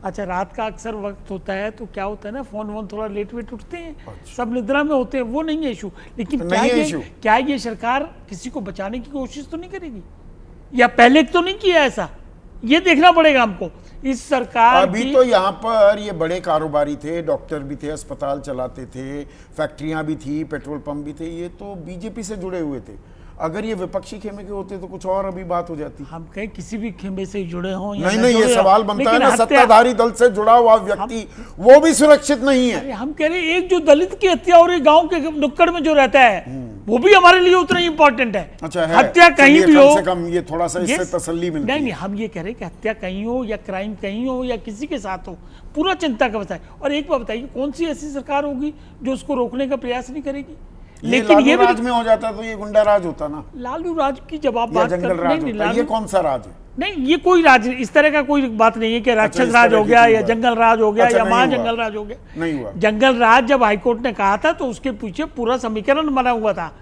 अच्छा, रात का अक्सर वक्त होता है तो क्या होता है ना, फोन थोड़ा लेट वेट उठते हैं, सब निद्रा में होते हैं, वो नहीं है इशू। लेकिन तो क्या ये सरकार किसी को बचाने की कोशिश तो नहीं करेगी, या पहले तो नहीं किया ऐसा, ये देखना पड़ेगा हमको। इस सरकार अभी तो यहाँ पर ये बड़े कारोबारी थे, डॉक्टर भी थे, अस्पताल चलाते थे, फैक्ट्रियां भी थी, पेट्रोल पंप भी थे, ये तो बीजेपी से जुड़े हुए थे। अगर ये विपक्षी खेमे के होते तो कुछ और अभी बात हो जाती। हम कहीं किसी भी खेमे से जुड़े हों, नहीं, ये सवाल बनता है ना, सत्ताधारी दल से जुड़ा हुआ व्यक्ति वो भी सुरक्षित नहीं है। हम कह रहे हैं एक जो दलित की हत्या हो रही गांव के नुक्कड़ में जो रहता है, वो भी हमारे लिए उतना ही इंपॉर्टेंट है। अच्छा है, हत्या कहीं भी हो, कम से कम ये थोड़ा सा इससे तसल्ली मिलती है। नहीं, हम ये कह रहे हैं कि हत्या कहीं हो या क्राइम कहीं हो या किसी के साथ हो, पूरा चिंता का विषय। और एक बात बताइए, कौन सी ऐसी सरकार होगी जो उसको रोकने का प्रयास नहीं करेगी? लेकिन ये राज में हो जाता तो ये गुंडा राज होता ना। लालू राज की जब आप बात जंगल राज होता, ये कौन सा राज है? नहीं, ये कोई राज इस तरह का कोई बात नहीं है कि राक्षस राज हो गया या जंगल राज हो गया या महाजंगल राज हो गया। नहीं हुआ। जंगल राज जब हाईकोर्ट ने कहा था तो उसके पीछे पूरा समीकरण बना हुआ था।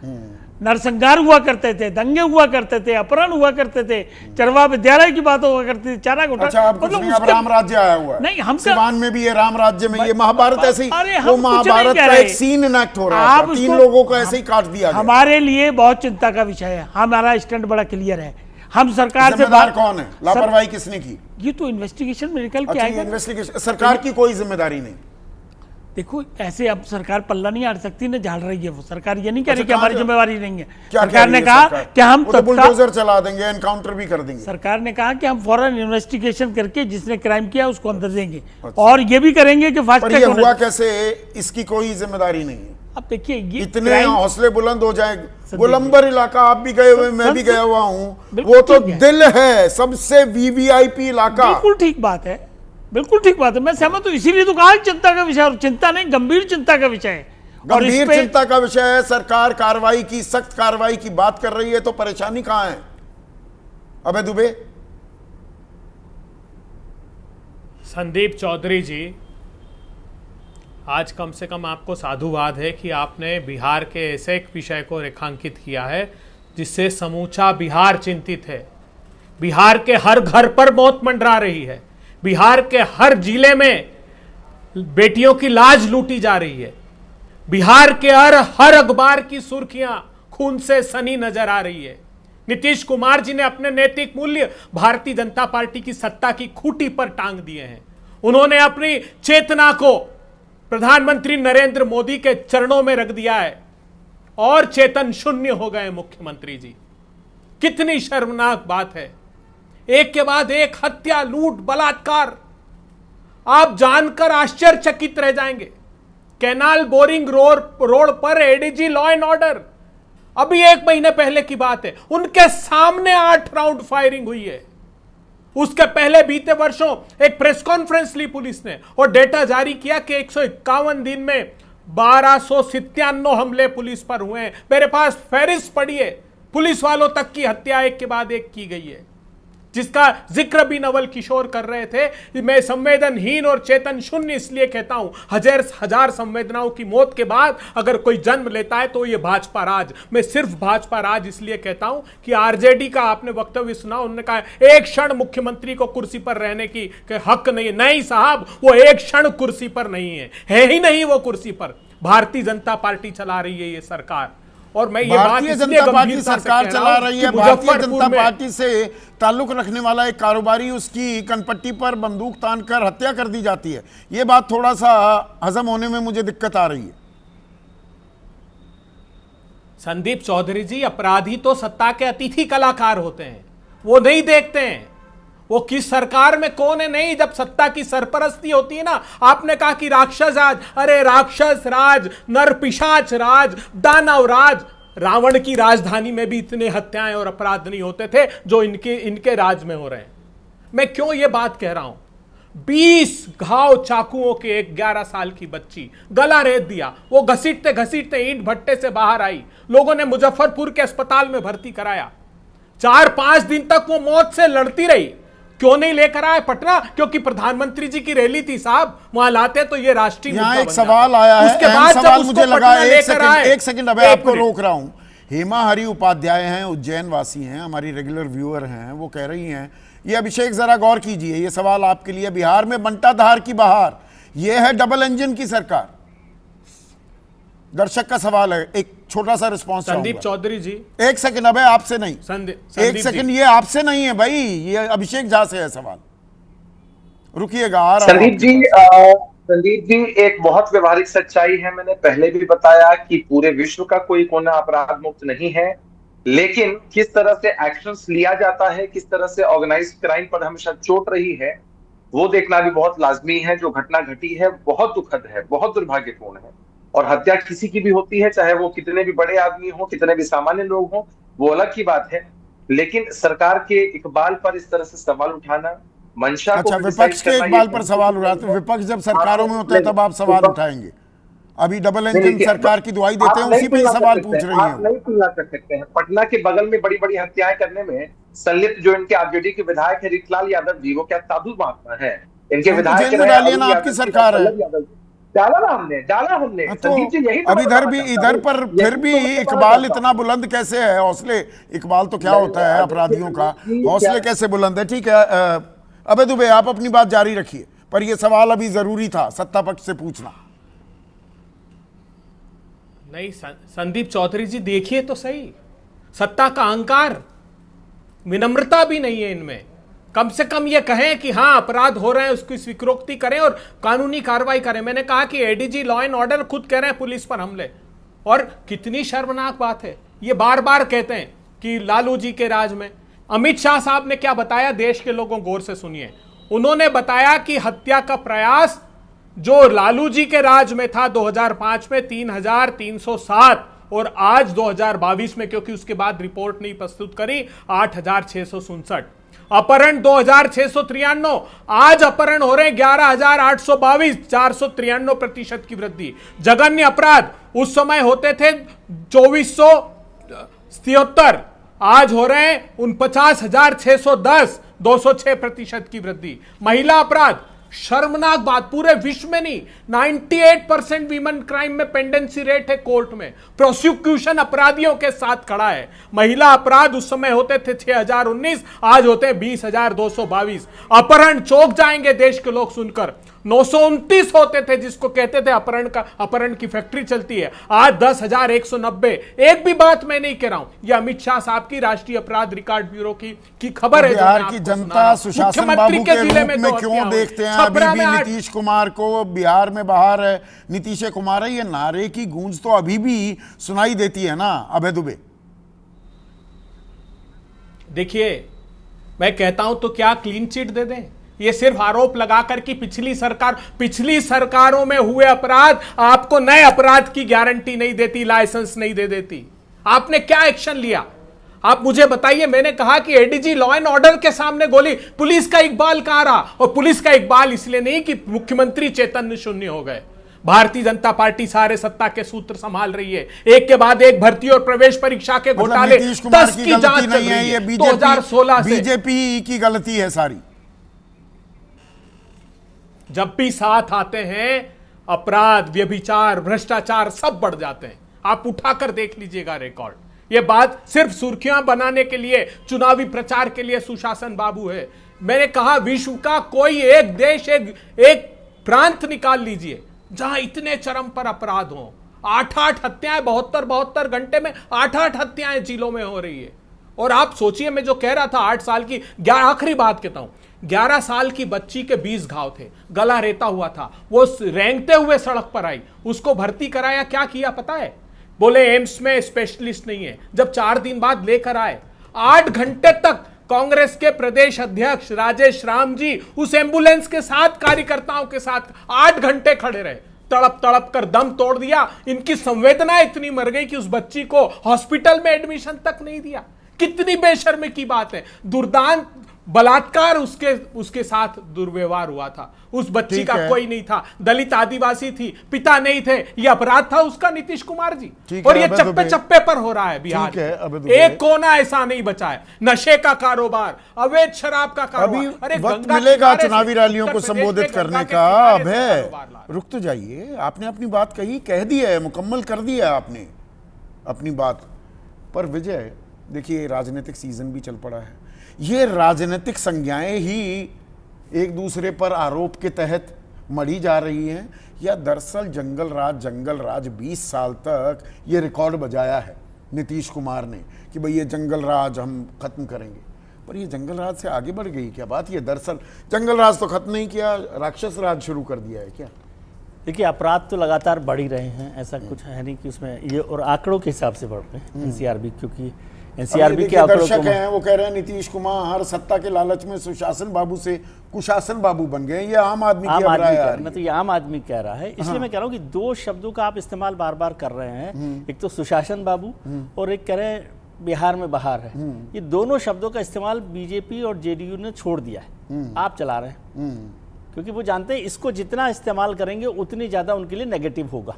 नरसंहार हुआ करते थे, दंगे हुआ करते थे, अपहरण हुआ करते थे, चरवा विद्यालय की बात हुआ करती थी, चारा घोटाला। अच्छा, अब कुछ नहीं, अब राम राज्य आया हुआ है। नहीं, हम सिवान में भी ये राम राज्य में ये महाभारत ऐसे ही, वो हम महाभारत का एक सीन इनेक्ट हो रहा था, 3 लोगों को ऐसे ही काट दिया गया। हमारे लिए बहुत चिंता का विषय है, हमारा स्टैंड बड़ा क्लियर है। हम सरकार से जिम्मेदार कौन है, लापरवाही किसने की? ये तो इन्वेस्टिगेशन में निकल के आएगा। इन्वेस्टिगेशन, सरकार की कोई जिम्मेदारी नहीं। देखो, ऐसे अब सरकार पल्ला नहीं हट सकती ना, झाड़ रही है वो सरकार। ये नहीं कह रही कि हमारी जिम्मेवारी नहीं है। सरकार ने कहा कि हम बुलडोजर चला देंगे, एनकाउंटर भी कर देंगे। सरकार ने कहा कि हम फौरन इन्वेस्टिगेशन करके जिसने क्राइम किया उसको अंदर देंगे, और ये भी करेंगे कि फास्ट ट्रैक हुआ कैसे, इसकी कोई जिम्मेदारी नहीं है। अब देखिए, ये इतने हौसले बुलंद हो जाए। गोलंबर इलाका आप भी गए हुए, मैं भी गया हुआ हूँ, वो तो दिल है, सबसे वीवीआईपी इलाका। बिल्कुल ठीक बात है, बिल्कुल ठीक बात है, मैं सहमत हूं। इसीलिए तो कहा चिंता का विषय, और चिंता नहीं, गंभीर चिंता का विषय है। गंभीर चिंता का विषय है। सरकार कार्रवाई की, सख्त कार्रवाई की बात कर रही है, तो परेशानी कहां है? अबे दुबे, संदीप चौधरी जी, आज कम से कम आपको साधुवाद है कि आपने बिहार के ऐसे एक विषय को रेखांकित किया है जिससे समूचा बिहार चिंतित है। बिहार के हर घर पर मौत मंडरा रही है, बिहार के हर जिले में बेटियों की लाज लूटी जा रही है, बिहार के हर अखबार की सुर्खियां खून से सनी नजर आ रही है। नीतीश कुमार जी ने अपने नैतिक मूल्य भारतीय जनता पार्टी की सत्ता की खूंटी पर टांग दिए हैं। उन्होंने अपनी चेतना को प्रधानमंत्री नरेंद्र मोदी के चरणों में रख दिया है और चेतन शून्य हो गए मुख्यमंत्री जी। कितनी शर्मनाक बात है। एक के बाद एक हत्या, लूट, बलात्कार, आप जानकर आश्चर्यचकित रह जाएंगे। कैनाल बोरिंग रोड पर एडीजी लॉ एंड ऑर्डर, अभी 1 महीने पहले की बात है, उनके सामने 8 राउंड फायरिंग हुई है। उसके पहले बीते वर्षों एक प्रेस कॉन्फ्रेंस ली पुलिस ने और डेटा जारी किया कि 151 दिन में 1297 हमले पुलिस पर हुए हैं। मेरे पास फहरिस्त पड़ी है, पुलिस वालों तक की हत्या एक के बाद एक की गई है, जिसका जिक्र भी नवल किशोर कर रहे थे। मैं संवेदनहीन और चेतन शून्य इसलिए कहता हूं, हजार संवेदनाओं की मौत के बाद अगर कोई जन्म लेता है तो ये भाजपा राज। मैं सिर्फ भाजपा राज इसलिए कहता हूं कि आरजेडी का आपने वक्तव्य सुना, उन्होंने कहा एक क्षण मुख्यमंत्री को कुर्सी पर रहने की हक नहीं है। नहीं साहब, वो एक क्षण कुर्सी पर नहीं है ही नहीं वो कुर्सी पर। भारतीय जनता पार्टी चला रही है ये सरकार, और मैं ये बात जनता पार्टी सरकार चला रही है। भारतीय जनता पार्टी से ताल्लुक रखने वाला एक कारोबारी, उसकी कनपट्टी पर बंदूक तानकर हत्या कर दी जाती है। ये बात थोड़ा सा हजम होने में मुझे दिक्कत आ रही है। संदीप चौधरी जी, अपराधी तो सत्ता के अतिथि कलाकार होते हैं, वो नहीं देखते हैं वो किस सरकार में कौन है। नहीं, जब सत्ता की सरपरस्ती होती है ना, आपने कहा कि राक्षस राज, अरे राक्षस राज, नरपिशाच राज, दानव राज, रावण की राजधानी में भी इतने हत्याएं और अपराध नहीं होते थे जो इनके राज में हो रहे हैं। मैं क्यों ये बात कह रहा हूं? 20 घाव चाकुओं के एक 11 साल की बच्ची, गला रेत दिया, वो घसीटते घसीटते ईंट भट्टे से बाहर आई, लोगों ने मुजफ्फरपुर के अस्पताल में भर्ती कराया। 4-5 दिन तक वो मौत से लड़ती रही। क्यों नहीं लेकर आए पटना? क्योंकि प्रधानमंत्री जी की रैली थी साहब, वहां लाते तो ये राष्ट्रीय मुद्दा। एक सवाल आया है, उसके बाद सवाल मुझे लगा, एक सेकंड, अब आपको रोक रहा हूं। हेमा हरि उपाध्याय हैं, उज्जैन वासी हैं, हमारी रेगुलर व्यूअर हैं, वो कह रही हैं, ये अभिषेक जरा गौर कीजिए, ये सवाल आपके लिए, बिहार में बंटा धार की बहार, ये है डबल इंजन की सरकार। दर्शक का सवाल है, एक छोटा सा रिस्पॉन्स। संदीप चौधरी जी, एक सेकंड, अबे आपसे नहीं, एक सेकंड, ये आपसे नहीं है भाई, ये अभिषेक झा से है सवाल, रुकिएगा आ रहा हूं। संदीप जी, एक बहुत व्यवहारिक सच्चाई है, मैंने पहले भी बताया कि पूरे विश्व का कोई कोना अपराध मुक्त नहीं है, लेकिन किस तरह से एक्शंस लिया जाता है, किस तरह से ऑर्गेनाइज्ड क्राइम पर हमेशा चोट रही है, वो देखना भी बहुत लाजमी है। जो घटना घटी है बहुत दुखद है, बहुत दुर्भाग्यपूर्ण है, और हत्या किसी की भी होती है, चाहे वो कितने भी बड़े आदमी हो, कितने भी सामान्य लोग हो, वो अलग की बात है। लेकिन सरकार के इकबाल पर इस तरह से सवाल उठाना, मंशा अच्छा, विपक्ष के इकबाल पर सवाल उठाते हैं, विपक्ष जब सरकारों में होता है तब आप सवाल उठाएंगे, अभी डबल इंजन सरकार की दुआई देते हैं, उसी पे सवाल पूछ रही हैं। आप नहीं तुलना कर सकते हैं। पटना के बगल में बड़ी बड़ी हत्याएं करने में संलिप्त जो इनके आरजेडी के विधायक है रितलाल यादव जी, वो क्या साधु महात्मा है? इनके विधायक आपकी सरकार है, डाला हमने तो अब इधर पर फिर भी इकबाल इतना बुलंद कैसे है? हौसले, इकबाल तो क्या होता है अपराधियों का, हौसले कैसे बुलंद है? ठीक है, अबे दुबे आप अपनी बात जारी रखिए, पर यह सवाल अभी जरूरी था सत्ता पक्ष से पूछना। नहीं संदीप चौधरी जी, देखिए तो सही, सत्ता का अहंकार, विनम्रता भी नहीं है इनमें। कम से कम ये कहें कि हाँ अपराध हो रहे हैं, उसकी स्वीकृति करें और कानूनी कार्रवाई करें। मैंने कहा कि एडीजी लॉ एंड ऑर्डर खुद कह रहे हैं पुलिस पर हमले, और कितनी शर्मनाक बात है। ये बार बार कहते हैं कि लालू जी के राज में। अमित शाह साहब ने क्या बताया, देश के लोगों गौर से सुनिए। उन्होंने बताया कि हत्या का प्रयास जो लालू जी के राज में था 2005 में 3,307, और आज 2022 में, क्योंकि उसके बाद रिपोर्ट नहीं प्रस्तुत करी, 8,667। अपहरण 2,693, आज अपहरण हो रहे हैं 11,822, 493% की वृद्धि। जघन्य अपराध उस समय होते थे 2,473, आज हो रहे हैं 49,610, 206% की वृद्धि। महिला अपराध, शर्मनाक बात, पूरे विश्व में नहीं, 98% वीमेन क्राइम में पेंडेंसी रेट है कोर्ट में, प्रोसिक्यूशन अपराधियों के साथ खड़ा है। महिला अपराध उस समय होते थे 6,019, आज होते हैं 20,222। अपहरण, चौंक जाएंगे देश के लोग सुनकर, 929 होते थे, जिसको कहते थे अपहरण की फैक्ट्री चलती है, आज 10,190। एक भी बात मैं नहीं कह रहा हूं, यह अमित शाह साहब की राष्ट्रीय अपराध रिकॉर्ड ब्यूरो की खबर है। बिहार की जनता सुशासन बाबू के रूप में क्यों देखते हैं अभी भी नीतीश कुमार को? बिहार में बाहर है नीतीश कुमार है, ये नारे की गूंज तो अभी भी सुनाई देती है ना अभय दुबे? देखिए, मैं कहता हूं तो क्या क्लीन चिट दे दें? ये सिर्फ आरोप लगाकर कि पिछली सरकारों में हुए अपराध आपको नए अपराध की गारंटी नहीं देती, लाइसेंस नहीं दे देती। आपने क्या एक्शन लिया? आप मुझे बताइए। मैंने कहा कि एडीजी लॉ एंड ऑर्डर के सामने गोली, पुलिस का इकबाल कहां रहा? और पुलिस का इकबाल इसलिए नहीं कि मुख्यमंत्री चैतन्य शून्य हो गए। भारतीय जनता पार्टी सारे सत्ता के सूत्र संभाल रही है, एक के बाद एक भर्ती और प्रवेश परीक्षा के घोटाले 10 की जांच चल रही है 2016 से। बीजेपी की गलती है सारी। जब भी साथ आते हैं अपराध, व्यभिचार, भ्रष्टाचार सब बढ़ जाते हैं। आप उठाकर देख लीजिएगा रिकॉर्ड। यह बात सिर्फ सुर्खियां बनाने के लिए, चुनावी प्रचार के लिए सुशासन बाबू है। मैंने कहा विश्व का कोई एक देश, एक प्रांत निकाल लीजिए जहां इतने चरम पर अपराध हो। 8 हत्याएं 72 घंटे में 8 हत्याएं जिलों में हो रही है। और आप सोचिए, मैं जो कह रहा था 8 साल की, आखिरी बात कहता हूं, 11 साल की बच्ची के 20 घाव थे, गला रेता हुआ था, वो रेंगते हुए सड़क पर आई, उसको भर्ती कराया। क्या किया पता है? बोले एम्स में स्पेशलिस्ट नहीं है। जब 4 दिन बाद लेकर आए, 8 घंटे तक कांग्रेस के प्रदेश अध्यक्ष राजेश राम जी उस एम्बुलेंस के साथ, कार्यकर्ताओं के साथ 8 घंटे खड़े रहे, तड़प तड़प कर दम तोड़ दिया। इनकी संवेदना इतनी मर गई कि उस बच्ची को हॉस्पिटल में एडमिशन तक नहीं दिया। कितनी बेशर्मी की बात है। दुर्दांत बलात्कार, उसके साथ दुर्व्यवहार हुआ था। उस बच्ची का कोई नहीं था, दलित आदिवासी थी, पिता नहीं थे, यह अपराध था उसका, नीतीश कुमार जी। और ये चप्पे चप्पे पर हो रहा है बिहार में। एक कोना ऐसा नहीं बचा है। नशे का कारोबार, अवैध शराब का कारोबार। अरे वक्त मिलेगा चुनावी रैलियों को संबोधित करने का। अब है, रुक तो जाइए, आपने अपनी बात कह दी है, मुकम्मल कर दी है आपने अपनी बात। पर विजय देखिए, राजनीतिक सीजन भी चल पड़ा है, ये राजनीतिक संज्ञाएं ही एक दूसरे पर आरोप के तहत मढ़ी जा रही हैं, या दरअसल जंगल राज 20 साल तक ये रिकॉर्ड बजाया है नीतीश कुमार ने कि भाई ये जंगल राज हम खत्म करेंगे, पर ये जंगल राज से आगे बढ़ गई क्या बात? ये दरअसल जंगल राज तो खत्म नहीं किया, राक्षस राज शुरू कर दिया है क्या? देखिए, अपराध तो लगातार बढ़ ही रहे हैं, ऐसा कुछ है नहीं कि उसमें ये, और आंकड़ों के हिसाब से बढ़ रहे हैं एनसीआरबी, क्योंकि एनसीआरबी के आंकड़ों दर्शक हैं वो कह रहे हैं नीतीश कुमार सत्ता के लालच में सुशासन बाबू से कुशासन बाबू बन गए। ये आम आदमी की राय है, मतलब ये आम आदमी कह रहा है, इसलिए मैं कह रहा हूँ कि दो शब्दों का आप इस्तेमाल बार बार कर रहे हैं, एक तो सुशासन बाबू और एक कह रहे हैं बिहार में बहार है। ये दोनों शब्दों का इस्तेमाल बीजेपी और जेडीयू ने छोड़ दिया है, आप चला रहे हैं, क्योंकि वो जानते हैं इसको जितना इस्तेमाल करेंगे उतनी ज्यादा उनके लिए नेगेटिव होगा।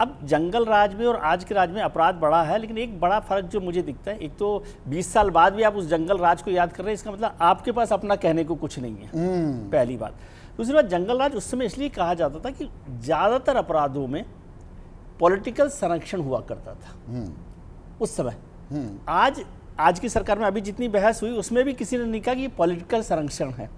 अब जंगल राज में और आज के राज में अपराध बढ़ा है, लेकिन एक बड़ा फर्क जो मुझे दिखता है, एक तो 20 साल बाद भी आप उस जंगल राज को याद कर रहे हैं, इसका मतलब आपके पास अपना कहने को कुछ नहीं है, पहली बात। दूसरी बात, जंगल राज उस समय इसलिए कहा जाता था कि ज्यादातर अपराधों में पॉलिटिकल संरक्षण हुआ करता था उस समय। आज की सरकार में अभी जितनी बहस हुई उसमें भी किसी ने नहीं कहा कि ये पॉलिटिकल संरक्षण है,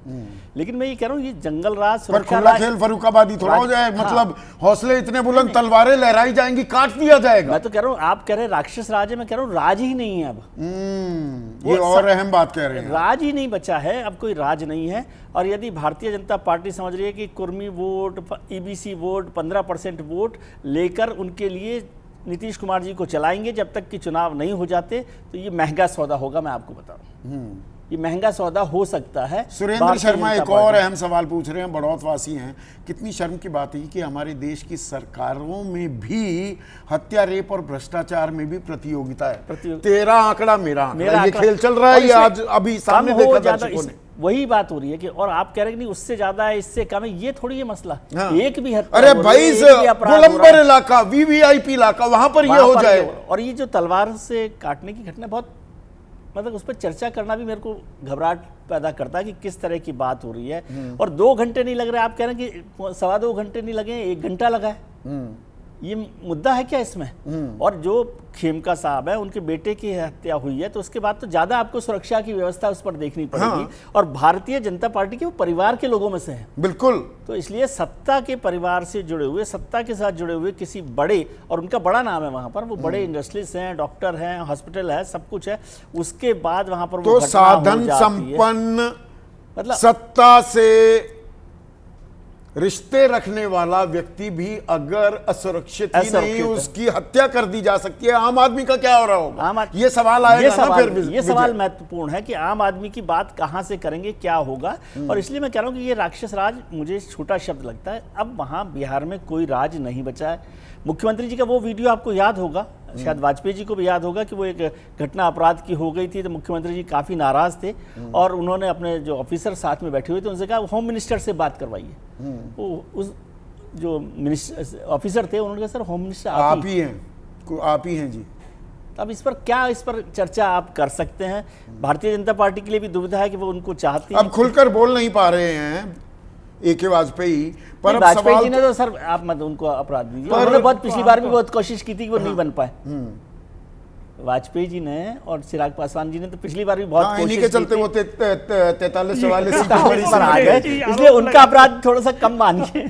लेकिन मैं ये कह रहा हूँ ये जंगल राज पर खुला खेल फर्रुखाबादी थोड़ा हो जाए, मतलब हौसले इतने बुलंद, तलवारें लहराई जाएंगी, काट दिया जाएगा। मैं तो कह रहा हूँ, आप कह रहे हैं राक्षस राज है, मैं कह रहा हूँ राज ही नहीं है अब। ये और अहम बात कह रहे हैं, राज ही नहीं बचा है, अब कोई राज नहीं है। और यदि भारतीय जनता पार्टी समझ रही है कि Kurmi vote, EBC vote, 15% vote लेकर उनके लिए नीतीश कुमार जी को चलाएंगे जब तक कि चुनाव नहीं हो जाते, तो ये महंगा सौदा होगा। मैं आपको बता रहा हूं, ये महंगा सौदा हो सकता है। सुरेंद्र शर्मा एक और अहम सवाल पूछ रहे हैं, बड़ौतवासी हैं, कितनी शर्म की बात है कि हमारे देश की सरकारों में भी हत्या, रेप और भ्रष्टाचार में भी प्रतियोगिता है। तेरा आंकड़ा मेरा आंकड़ा, ये खेल चल रहा है, ये आज अभी सामने देखा दर्शकों ने। वही बात हो रही है कि, और आप कह रहे हैं कि नहीं उससे ज्यादा है, इससे कम है, ये थोड़ी है मसला। एक भी हत्या, अरे भाई गोलंबर इलाका, वीवीआईपी इलाका, वहां पर ये हो जाए। और ये जो तलवार से काटने की घटना, बहुत मतलब उस पर चर्चा करना भी मेरे को घबराहट पैदा करता है कि किस तरह की बात हो रही है। और 2 घंटे नहीं लग रहे, आप कह रहे हैं कि 2.25 घंटे नहीं लगे, 1 घंटा लगा है। ये मुद्दा है क्या इसमें? और जो खेमका साहब है, उनके बेटे की हत्या हुई है, तो उसके बाद तो ज्यादा आपको सुरक्षा की व्यवस्था उस पर देखनी पड़ेगी। और भारतीय जनता पार्टी के वो परिवार के लोगों में से हैं, बिल्कुल। तो इसलिए सत्ता के परिवार से जुड़े हुए, सत्ता के साथ जुड़े हुए किसी बड़े, और उनका बड़ा नाम है वहां पर, वो बड़े इंडस्ट्रियलिस्ट हैं, डॉक्टर हैं, हॉस्पिटल है, सब कुछ है, उसके बाद वहां पर तो साधन संपन्न, मतलब सत्ता से रिश्ते रखने वाला व्यक्ति भी अगर असुरक्षित ही नहीं, उसकी हत्या कर दी जा सकती है। आम आदमी का क्या हो रहा होगा? ये सवाल आएगा ना फिर। ये सवाल महत्वपूर्ण है कि आम आदमी की बात कहां से करेंगे, क्या होगा। और इसलिए मैं कह रहा हूं कि ये राक्षस राज मुझे छोटा शब्द लगता है। अब वहां बिहार में कोई राज नहीं बचा है। मुख्यमंत्री जी का वो वीडियो आपको याद होगा, शायद वाजपेयी जी को भी याद होगा, कि वो एक घटना अपराध की हो गई थी, तो मुख्यमंत्री जी काफ़ी नाराज़ थे और उन्होंने अपने जो ऑफिसर साथ में बैठे हुए थे उनसे कहा होम मिनिस्टर से बात करवाइए। वो उस जो मिनिस्टर ऑफिसर थे उन्होंने कहा सर होम मिनिस्टर आप ही हैं, आप ही हैं जी। अब इस पर चर्चा आप कर सकते हैं। भारतीय जनता पार्टी के लिए भी दुविधा है कि वो उनको चाहती है। अब खुलकर बोल नहीं पा रहे हैं ए.के. वाजपेयी, पर वाजपेयी जी ने तो सर आप मत उनको अपराध दीजिए, उन्होंने बहुत पिछली बार भी बहुत कोशिश की थी कि वो नहीं बन पाए। वाजपेयी जी ने और चिराग पासवान जी ने तो पिछली बार भी बहुत कोशिश के चलते वो 43-44 सीटों पर आ गए, इसलिए उनका अपराध थोड़ा सा कम मानिए।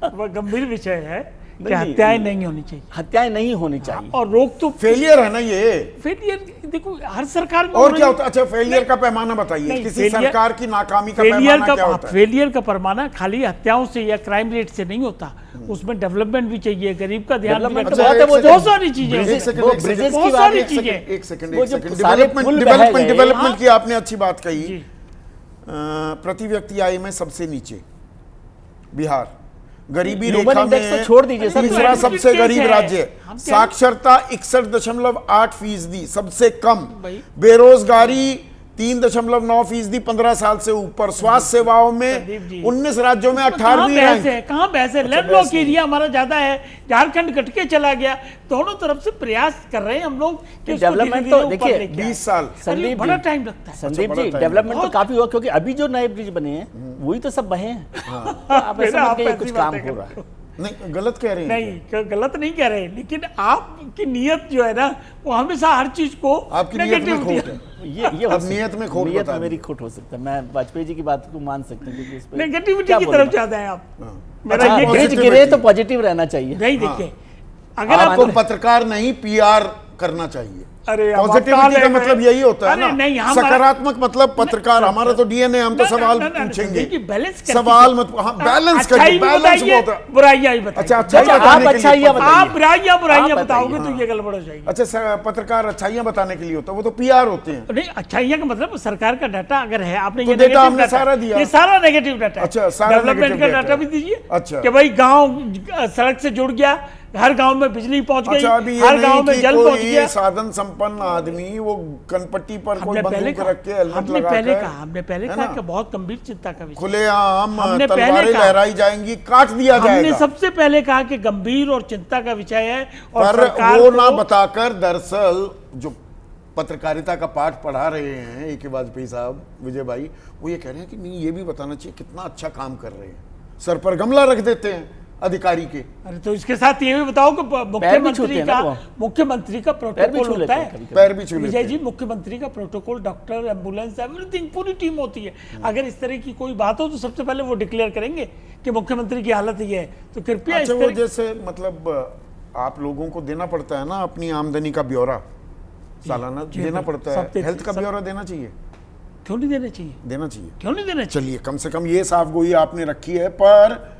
वो गंभीर विषय है कि हत्याएं नहीं होनी चाहिए, हत्याएं नहीं होनी चाहिए। और रोक तो फेलियर है ना ये। फेलियर देखो हर सरकार में और क्या होता है? अच्छा, फेलियर का पैमाना बताइए, किसी सरकार की नाकामी का पैमाना क्या होता है? फेलियर का पैमाना खाली हत्याओं से या क्राइम रेट से नहीं होता, उसमें डेवलपमेंट भी चाहिए, गरीब का ध्यान भी रखना है, बहुत सारी चीजें, बहुत सारी चीजें। एक सेकंड, डेवलपमेंट की आपने अच्छी बात कही। प्रति व्यक्ति आय में सबसे नीचे बिहार, गरीबी रेखा में छोड़ दीजिए सर, तीसरा सबसे गरीब राज्य, साक्षरता 61.8%, सबसे कम, बेरोजगारी 3.9%, 15 साल से ऊपर, स्वास्थ्य सेवाओं में 19 राज्यों में 18वीं रैंक है। कहाँ बहस है? लैंडलॉक एरिया हमारा ज्यादा है, झारखंड कट के चला गया। दोनों तरफ से प्रयास कर रहे हैं हम लोग कि डेवलपमेंट तो देखिए 20 साल संदीप बड़ा टाइम लगता है। संदीप जी, डेवलपमेंट तो काफी हुआ, क्योंकि अभी जो नए ब्रिज बने हैं वही तो सब बहे हैं। आप ऐसा मत कहिए कुछ काम हो रहा है। नहीं गलत कह रहे हैं नहीं, गलत नहीं कह रहे, लेकिन आपकी नीयत जो है ना वो हमेशा हर चीज को आपकी नीयत में खोट है। ये अब नीयत में खोट नीयत में मेरी खोट हो सकता है, मैं वाजपेयी जी की बात को मान सकता हूँ क्योंकि इस पे नेगेटिविटी की तरफ जाते हैं आप। मेरा ये ब्रिज गिरे तो पॉजिटिव रहना चाहिए। नहीं देखिए, अगर आपको पत्रकार नहीं पीआर करना चाहिए। अरे पॉजिटिविटी का मतलब यही होता है ना, नहीं, सकारात्मक मतलब पत्रकार, हमारा तो डीएनए, हम तो सवाल पूछेंगे, सवाल मत, हाँ बैलेंस करिए, बैलेंस बहुत है। बुराइयां ही बताइए। अच्छा आप अच्छाइयां बताइए, आप बुराइयां बताओगे तो ये गड़बड़ हो जाएगी। अच्छा पत्रकार अच्छाइयां बताने के लिए होता है, वो तो पीआर होते हैं। नहीं, अच्छाइयां का मतलब सरकार का डाटा अगर है, आपने ये डेटा हमने सारा दिया, ये सारा नेगेटिव डाटा। अच्छा, सारा डेवलपमेंट का डाटा भी दीजिए। अच्छा, कि भाई गांव सड़क से जुड़ गया, हर गांव में बिजली पहुंच गई, हर गांव में जल पहुंच गया। साधन संपन्न आदमी वो कनपट्टी पर कोई बंदूक रख के हेलमेट लगाकर, हमने पहले कहा कि बहुत गंभीर चिंता का विषय, खुलेआम तलवारें लहराई जाएंगी, काट दिया जाएगा। हमने सबसे पहले कहा कि गंभीर और चिंता का विषय है, और पर वो ना बताकर दरअसल जो पत्रकारिता का पाठ पढ़ा रहे हैं ए के वाजपेयी साहब, विजय भाई, वो ये कह रहे हैं कि नहीं, ये भी बताना चाहिए कितना अच्छा काम कर रहे हैं, सर पर गमला रख देते हैं अधिकारी के। अरे तो इसके साथ ये भी बताओ कि मुख्यमंत्री का प्रोटोकॉल होता है, पैर भी छू लेते विजय जी, मुख्यमंत्री का प्रोटोकॉल, डॉक्टर, एम्बुलेंस, एवरीथिंग, पूरी टीम होती है। अगर इस तरह की कोई बात हो तो सबसे पहले वो डिक्लेयर करेंगे कि मुख्यमंत्री की हालत ये है, तो कृपया अच्छा, वो जैसे मतलब आप लोगों को देना पड़ता है ना अपनी आमदनी का ब्यौरा, सालाना देना पड़ता है, हेल्थ का ब्यौरा देना चाहिए। क्यों नहीं देना चाहिए? देना चाहिए, क्यों नहीं देना चाहिए? चलिए कम से कम ये साफगोई आपने रखी है। पर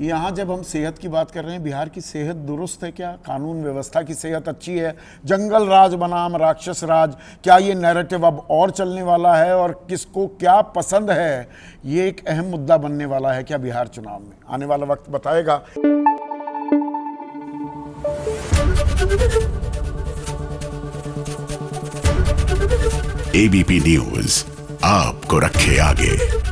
यहाँ जब हम सेहत की बात कर रहे हैं, बिहार की सेहत दुरुस्त है क्या? कानून व्यवस्था की सेहत अच्छी है? जंगल राज बनाम राक्षस राज, क्या ये नैरेटिव अब और चलने वाला है? और किसको क्या पसंद है, ये एक अहम मुद्दा बनने वाला है क्या बिहार चुनाव में? आने वाला वक्त बताएगा। एबीपी न्यूज आपको रखे आगे।